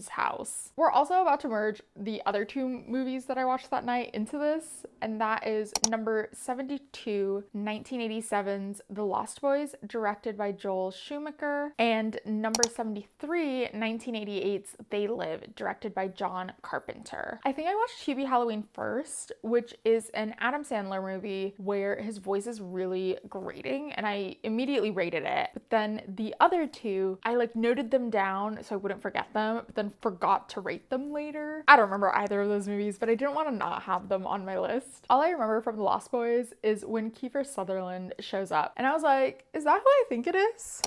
house. We're also about to merge the other 2 movies that I watched that night into this, and that is number 72, 1987's The Lost Boys, directed by Joel Schumacher, and number 73, 1988's They Live, directed by John Carpenter. I think I watched Hubie Halloween first, which is an Adam Sandler movie where his voice is really grating, and I immediately rated it. But then the other 2, I like noted them down so I wouldn't forget them, but then forgot to rate them later. I don't remember either of those movies, but I didn't want to not have them on my list. All I remember from The Lost Boys is when Kiefer Sutherland shows up, and I was like, is that who I think it is?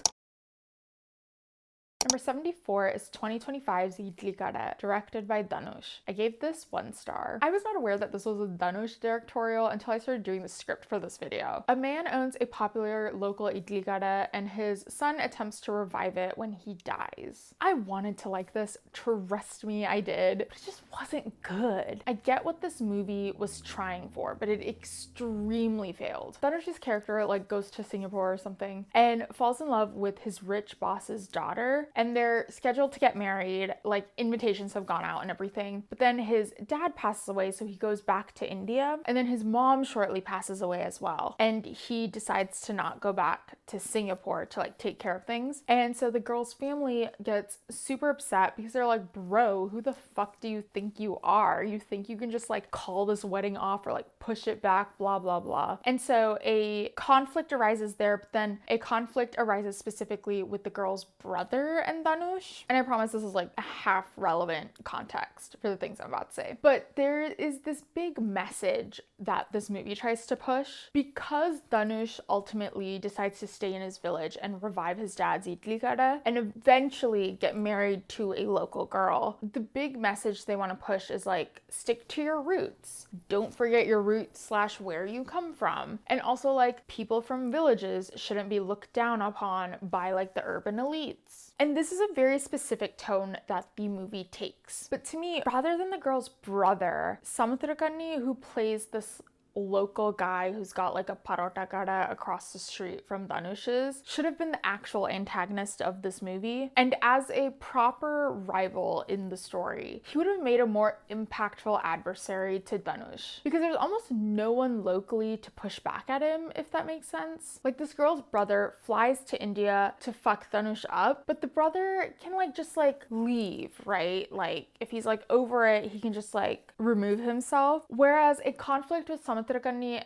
Number 74 is 2025's Idlikare, directed by Dhanush. I gave this 1 star. I was not aware that this was a Dhanush directorial until I started doing the script for this video. A man owns a popular local Idlikare and his son attempts to revive it when he dies. I wanted to like this, trust me, I did, but it just wasn't good. I get what this movie was trying for, but it extremely failed. Dhanush's character like goes to Singapore or something and falls in love with his rich boss's daughter, and they're scheduled to get married, like invitations have gone out and everything. But then his dad passes away, so he goes back to India, and then his mom shortly passes away as well. And he decides to not go back to Singapore to like take care of things. And so the girl's family gets super upset because they're like, bro, who the fuck do you think you are? You think you can just like call this wedding off or like push it back, blah, blah, blah. And so a conflict arises there, but then a conflict arises specifically with the girl's brother and Dhanush. And I promise this is like a half relevant context for the things I'm about to say. But there is this big message that this movie tries to push because Dhanush ultimately decides to stay in his village and revive his dad's Idlikare and eventually get married to a local girl. The big message they want to push is like, stick to your roots. Don't forget your roots / where you come from. And also like people from villages shouldn't be looked down upon by like the urban elites. And this is a very specific tone that the movie takes. But to me, rather than the girl's brother, Samudragani, who plays this local guy who's got like a porottakadai across the street from Dhanush's, should have been the actual antagonist of this movie. And as a proper rival in the story, he would have made a more impactful adversary to Dhanush. Because there's almost no one locally to push back at him, if that makes sense. Like this girl's brother flies to India to fuck Dhanush up, but the brother can like just like leave, right? Like if he's like over it, he can just like remove himself. Whereas a conflict with Samudragani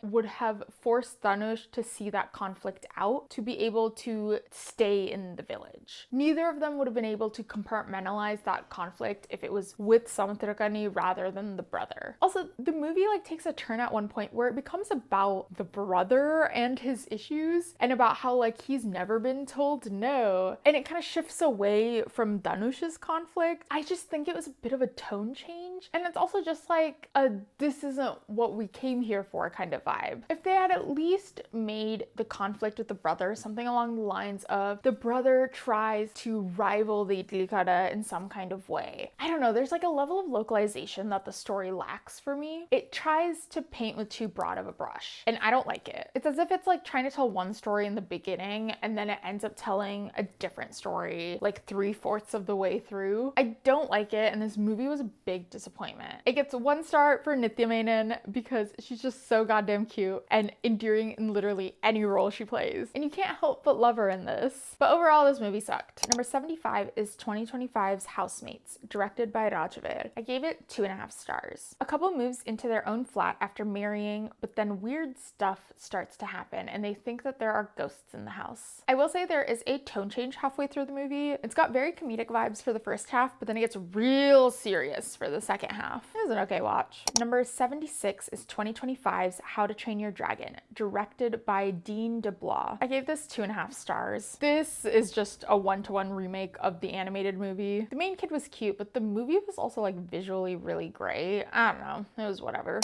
would have forced Dhanush to see that conflict out to be able to stay in the village. Neither of them would have been able to compartmentalize that conflict if it was with Samudragani rather than the brother. Also, the movie like takes a turn at one point where it becomes about the brother and his issues and about how like he's never been told no, and it kind of shifts away from Dhanush's conflict. I just think it was a bit of a tone change, and it's also just like a this isn't what we came here for kind of vibe. If they had at least made the conflict with the brother something along the lines of the brother tries to rival the Idlikare in some kind of way. I don't know, there's like a level of localization that the story lacks for me. It tries to paint with too broad of a brush, and I don't like it. It's as if it's like trying to tell one story in the beginning and then it ends up telling a different story like 3/4 of the way through. I don't like it, and this movie was a big disappointment. It gets 1 star for Nithya Menon because she's just so goddamn cute and endearing in literally any role she plays. And you can't help but love her in this. But overall, this movie sucked. Number 75 is 2025's Housemates, directed by Rajveer. I gave it 2.5 stars. A couple moves into their own flat after marrying, but then weird stuff starts to happen and they think that there are ghosts in the house. I will say there is a tone change halfway through the movie. It's got very comedic vibes for the first half, but then it gets real serious for the second half. It was an okay watch. Number 76 is 2025's How to Train Your Dragon, directed by Dean DeBlois. I gave this 2.5 stars. This is just a one-to-one remake of the animated movie. The main kid was cute, but the movie was also like visually really great. I don't know, it was whatever.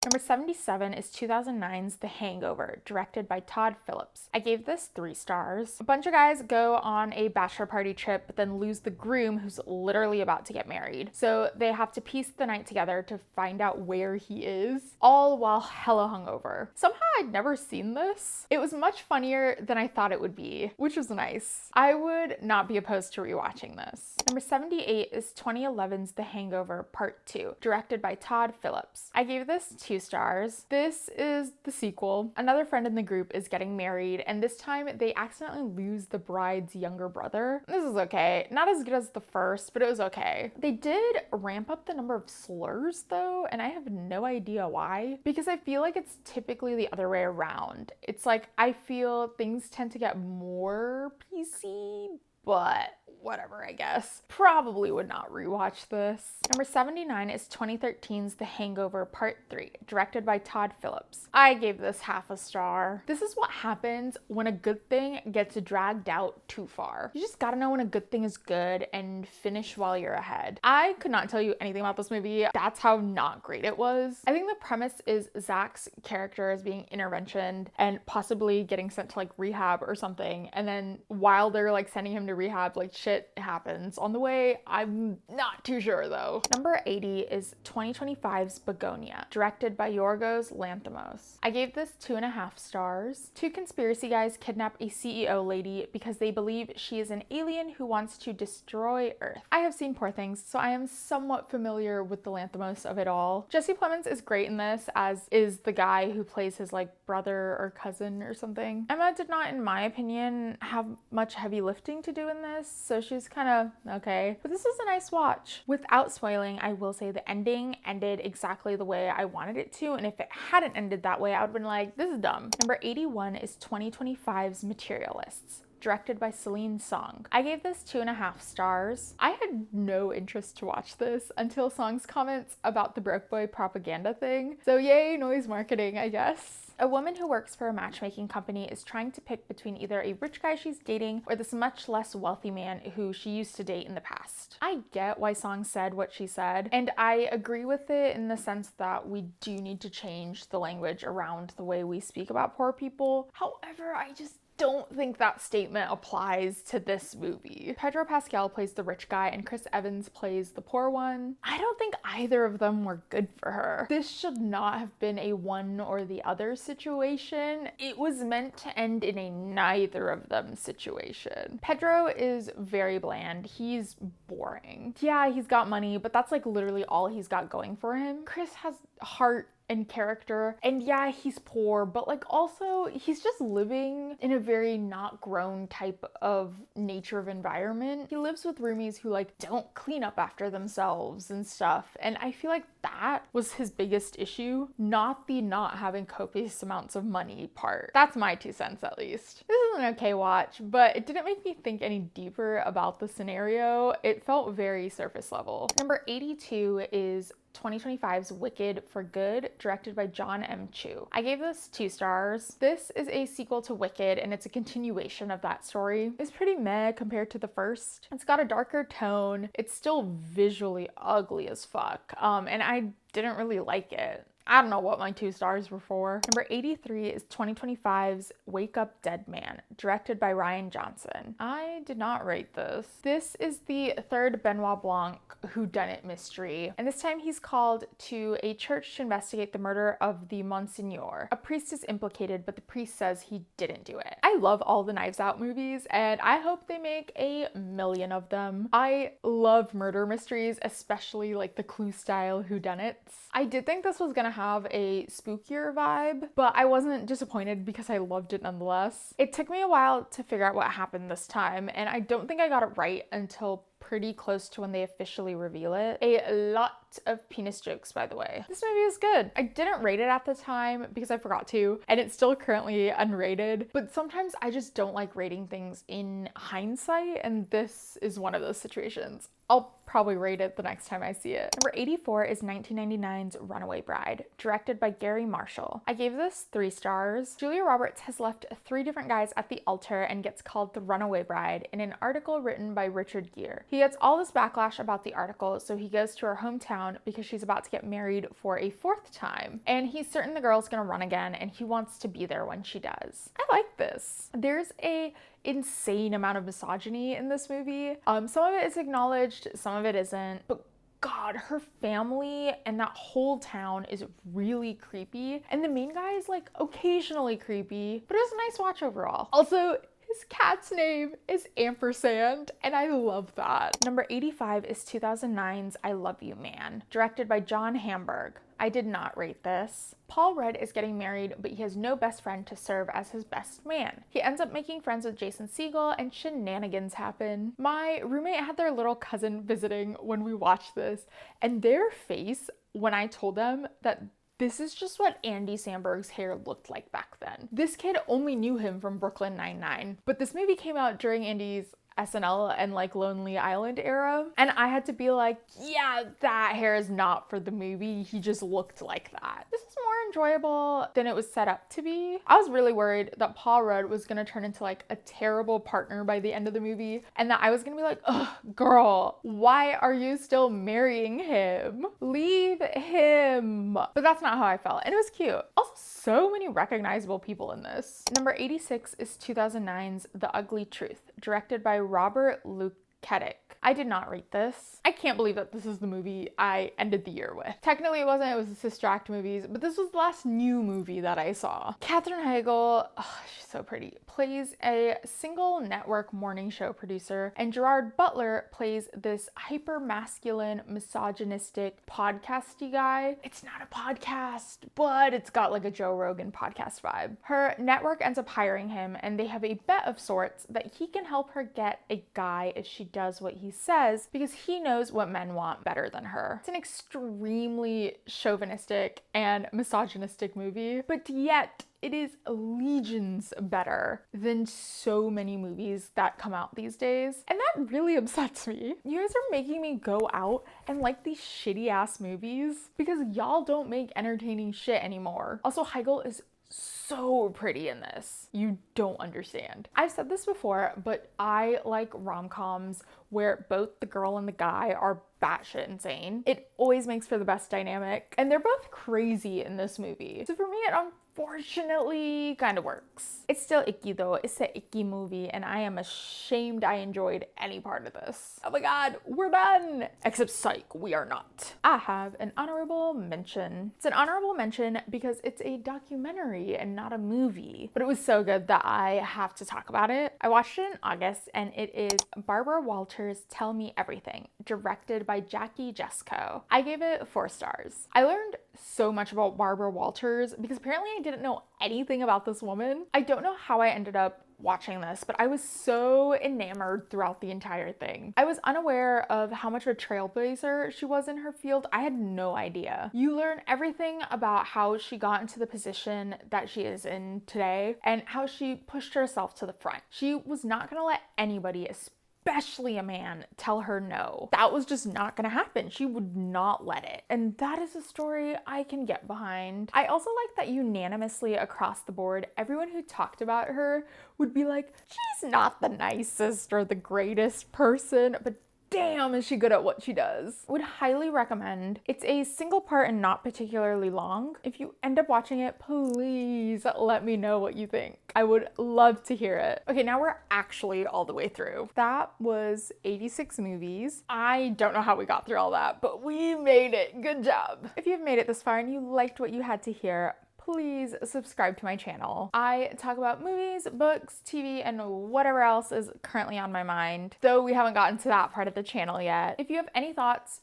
Number 77 is 2009's The Hangover, directed by Todd Phillips. I gave this 3 stars. A bunch of guys go on a bachelor party trip, but then lose the groom who's literally about to get married. So they have to piece the night together to find out where he is, all while hella hungover. Somehow I'd never seen this. It was much funnier than I thought it would be, which was nice. I would not be opposed to rewatching this. Number 78 is 2011's The Hangover Part 2, directed by Todd Phillips. I gave this 2 stars. This is the sequel. Another friend in the group is getting married, and this time they accidentally lose the bride's younger brother. This is okay. Not as good as the first, but it was okay. They did ramp up the number of slurs though, and I have no idea why, because I feel like it's typically the other way around. It's like I feel things tend to get more PC, but whatever, I guess. Probably would not rewatch this. Number 79 is 2013's The Hangover Part 3, directed by Todd Phillips. I gave this half a star. This is what happens when a good thing gets dragged out too far. You just gotta know when a good thing is good and finish while you're ahead. I could not tell you anything about this movie. That's how not great it was. I think the premise is Zach's character is being interventioned and possibly getting sent to like rehab or something, and then while they're like sending him to rehab, like shit happens on the way. I'm not too sure though. Number 80 is 2025's Begonia, directed by Yorgos Lanthimos. I gave this 2.5 stars. 2 conspiracy guys kidnap a CEO lady because they believe she is an alien who wants to destroy Earth. I have seen Poor Things, so I am somewhat familiar with the Lanthimos of it all. Jesse Plemons is great in this, as is the guy who plays his like brother or cousin or something. Emma did not, in my opinion, have much heavy lifting to do in this, so she was kind of okay. But this was a nice watch. Without spoiling, I will say the ending ended exactly the way I wanted it to, and if it hadn't ended that way, I would have been like, this is dumb. Number 81 is 2025's Materialists, directed by Celine Song. I gave this 2.5 stars. I had no interest to watch this until Song's comments about the broke boy propaganda thing. So yay, noise marketing, I guess. A woman who works for a matchmaking company is trying to pick between either a rich guy she's dating or this much less wealthy man who she used to date in the past. I get why Song said what she said, and I agree with it in the sense that we do need to change the language around the way we speak about poor people. However, I just don't think that statement applies to this movie. Pedro Pascal plays the rich guy and Chris Evans plays the poor one. I don't think either of them were good for her. This should not have been a one or the other situation. It was meant to end in a neither of them situation. Pedro is very bland. He's boring. Yeah, he's got money, but that's like literally all he's got going for him. Chris has heart and character, and yeah, he's poor, but like also he's just living in a very not grown type of nature of environment. He lives with roomies who like don't clean up after themselves and stuff, and I feel like that was his biggest issue, not the not having copious amounts of money part. That's my 2 cents at least. This is an okay watch, but it didn't make me think any deeper about the scenario. It felt very surface level. Number 82 is 2025's Wicked for Good, directed by John M. Chu. I gave this 2 stars. This is a sequel to Wicked, and it's a continuation of that story. It's pretty meh compared to the first. It's got a darker tone. It's still visually ugly as fuck, and I didn't really like it. I don't know what my 2 stars were for. Number 83 is 2025's Wake Up Dead Man, directed by Ryan Johnson. I did not rate this. This is the 3rd Benoit Blanc whodunit mystery, and this time he's called to a church to investigate the murder of the Monsignor. A priest is implicated, but the priest says he didn't do it. I love all the Knives Out movies, and I hope they make a million of them. I love murder mysteries, especially like the Clue style whodunits. I did think this was gonna have a spookier vibe, but I wasn't disappointed because I loved it nonetheless. It took me a while to figure out what happened this time, and I don't think I got it right until pretty close to when they officially reveal it. A lot of penis jokes, by the way. This movie was good. I didn't rate it at the time because I forgot to, and it's still currently unrated, but sometimes I just don't like rating things in hindsight, and this is one of those situations. I'll probably rate it the next time I see it. Number 84 is 1999's Runaway Bride, directed by Gary Marshall. I gave this 3 stars. Julia Roberts has left 3 different guys at the altar and gets called the Runaway Bride in an article written by Richard Gere. He gets all this backlash about the article, so he goes to her hometown town because she's about to get married for a 4th time. And he's certain the girl's gonna run again and he wants to be there when she does. I like this. There's a insane amount of misogyny in this movie. Some of it is acknowledged, some of it isn't, but God, her family and that whole town is really creepy. And the main guy is like occasionally creepy, but it was a nice watch overall. Also, his cat's name is Ampersand, and I love that. Number 85 is 2009's I Love You Man, directed by John Hamburg. I did not rate this. Paul Rudd is getting married, but he has no best friend to serve as his best man. He ends up making friends with Jason Segel, and shenanigans happen. My roommate had their little cousin visiting when we watched this, and their face when I told them that this is just what Andy Samberg's hair looked like back then. This kid only knew him from Brooklyn Nine-Nine, but this movie came out during Andy's SNL and like Lonely Island era, and I had to be like, yeah, that hair is not for the movie. He just looked like that. This is more enjoyable than it was set up to be. I was really worried that Paul Rudd was gonna turn into like a terrible partner by the end of the movie, and that I was gonna be like, ugh, girl, why are you still marrying him? Leave him. But that's not how I felt, and it was cute. Also, so many recognizable people in this. Number 86 is 2009's The Ugly Truth, directed by Robert Luketic. I did not rate this. I can't believe that this is the movie I ended the year with. Technically it wasn't, it was the Sister Act movies, but this was the last new movie that I saw. Katherine Heigl, oh, she's so pretty, plays a single network morning show producer, and Gerard Butler plays this hyper-masculine, misogynistic, podcasty guy. It's not a podcast, but it's got like a Joe Rogan podcast vibe. Her network ends up hiring him, and they have a bet of sorts that he can help her get a guy if she does what he says, because he knows what men want better than her. It's an extremely chauvinistic and misogynistic movie, but yet it is legions better than so many movies that come out these days. And that really upsets me. You guys are making me go out and like these shitty ass movies because y'all don't make entertaining shit anymore. Also, Heigl is so pretty in this. You don't understand. I've said this before, but I like rom-coms where both the girl and the guy are batshit insane. It always makes for the best dynamic, and they're both crazy in this movie. So for me, it unfortunately kind of works. It's still icky though. It's an icky movie, and I am ashamed I enjoyed any part of this. Oh my god, we're done! Except psych, we are not. I have an honorable mention. It's an honorable mention because it's a documentary and not a movie, but it was so good that I have to talk about it. I watched it in August, and it is Barbara Walters' Tell Me Everything, directed by Jackie Jesko. I gave it 4 stars. I learned so much about Barbara Walters because apparently I didn't know anything about this woman. I don't know how I ended up watching this, but I was so enamored throughout the entire thing. I was unaware of how much of a trailblazer she was in her field. I had no idea. You learn everything about how she got into the position that she is in today and how she pushed herself to the front. She was not gonna let anybody, especially a man, tell her no. That was just not gonna happen. She would not let it. And that is a story I can get behind. I also like that unanimously across the board, everyone who talked about her would be like, she's not the nicest or the greatest person, but damn, is she good at what she does. Would highly recommend. It's a single part and not particularly long. If you end up watching it, please let me know what you think. I would love to hear it. Okay, now we're actually all the way through. That was 86 movies. I don't know how we got through all that, but we made it. Good job. If you've made it this far and you liked what you had to hear, please subscribe to my channel. I talk about movies, books, TV, and whatever else is currently on my mind, though we haven't gotten to that part of the channel yet. If you have any thoughts,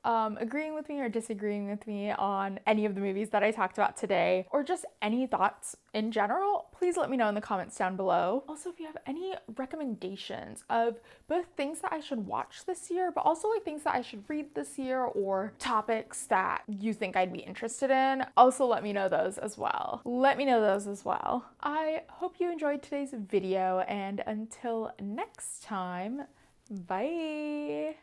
agreeing with me or disagreeing with me on any of the movies that I talked about today, or just any thoughts in general, please let me know in the comments down below. Also, if you have any recommendations of both things that I should watch this year, but also like things that I should read this year or topics that you think I'd be interested in, also let me know those as well. I hope you enjoyed today's video, and until next time, bye.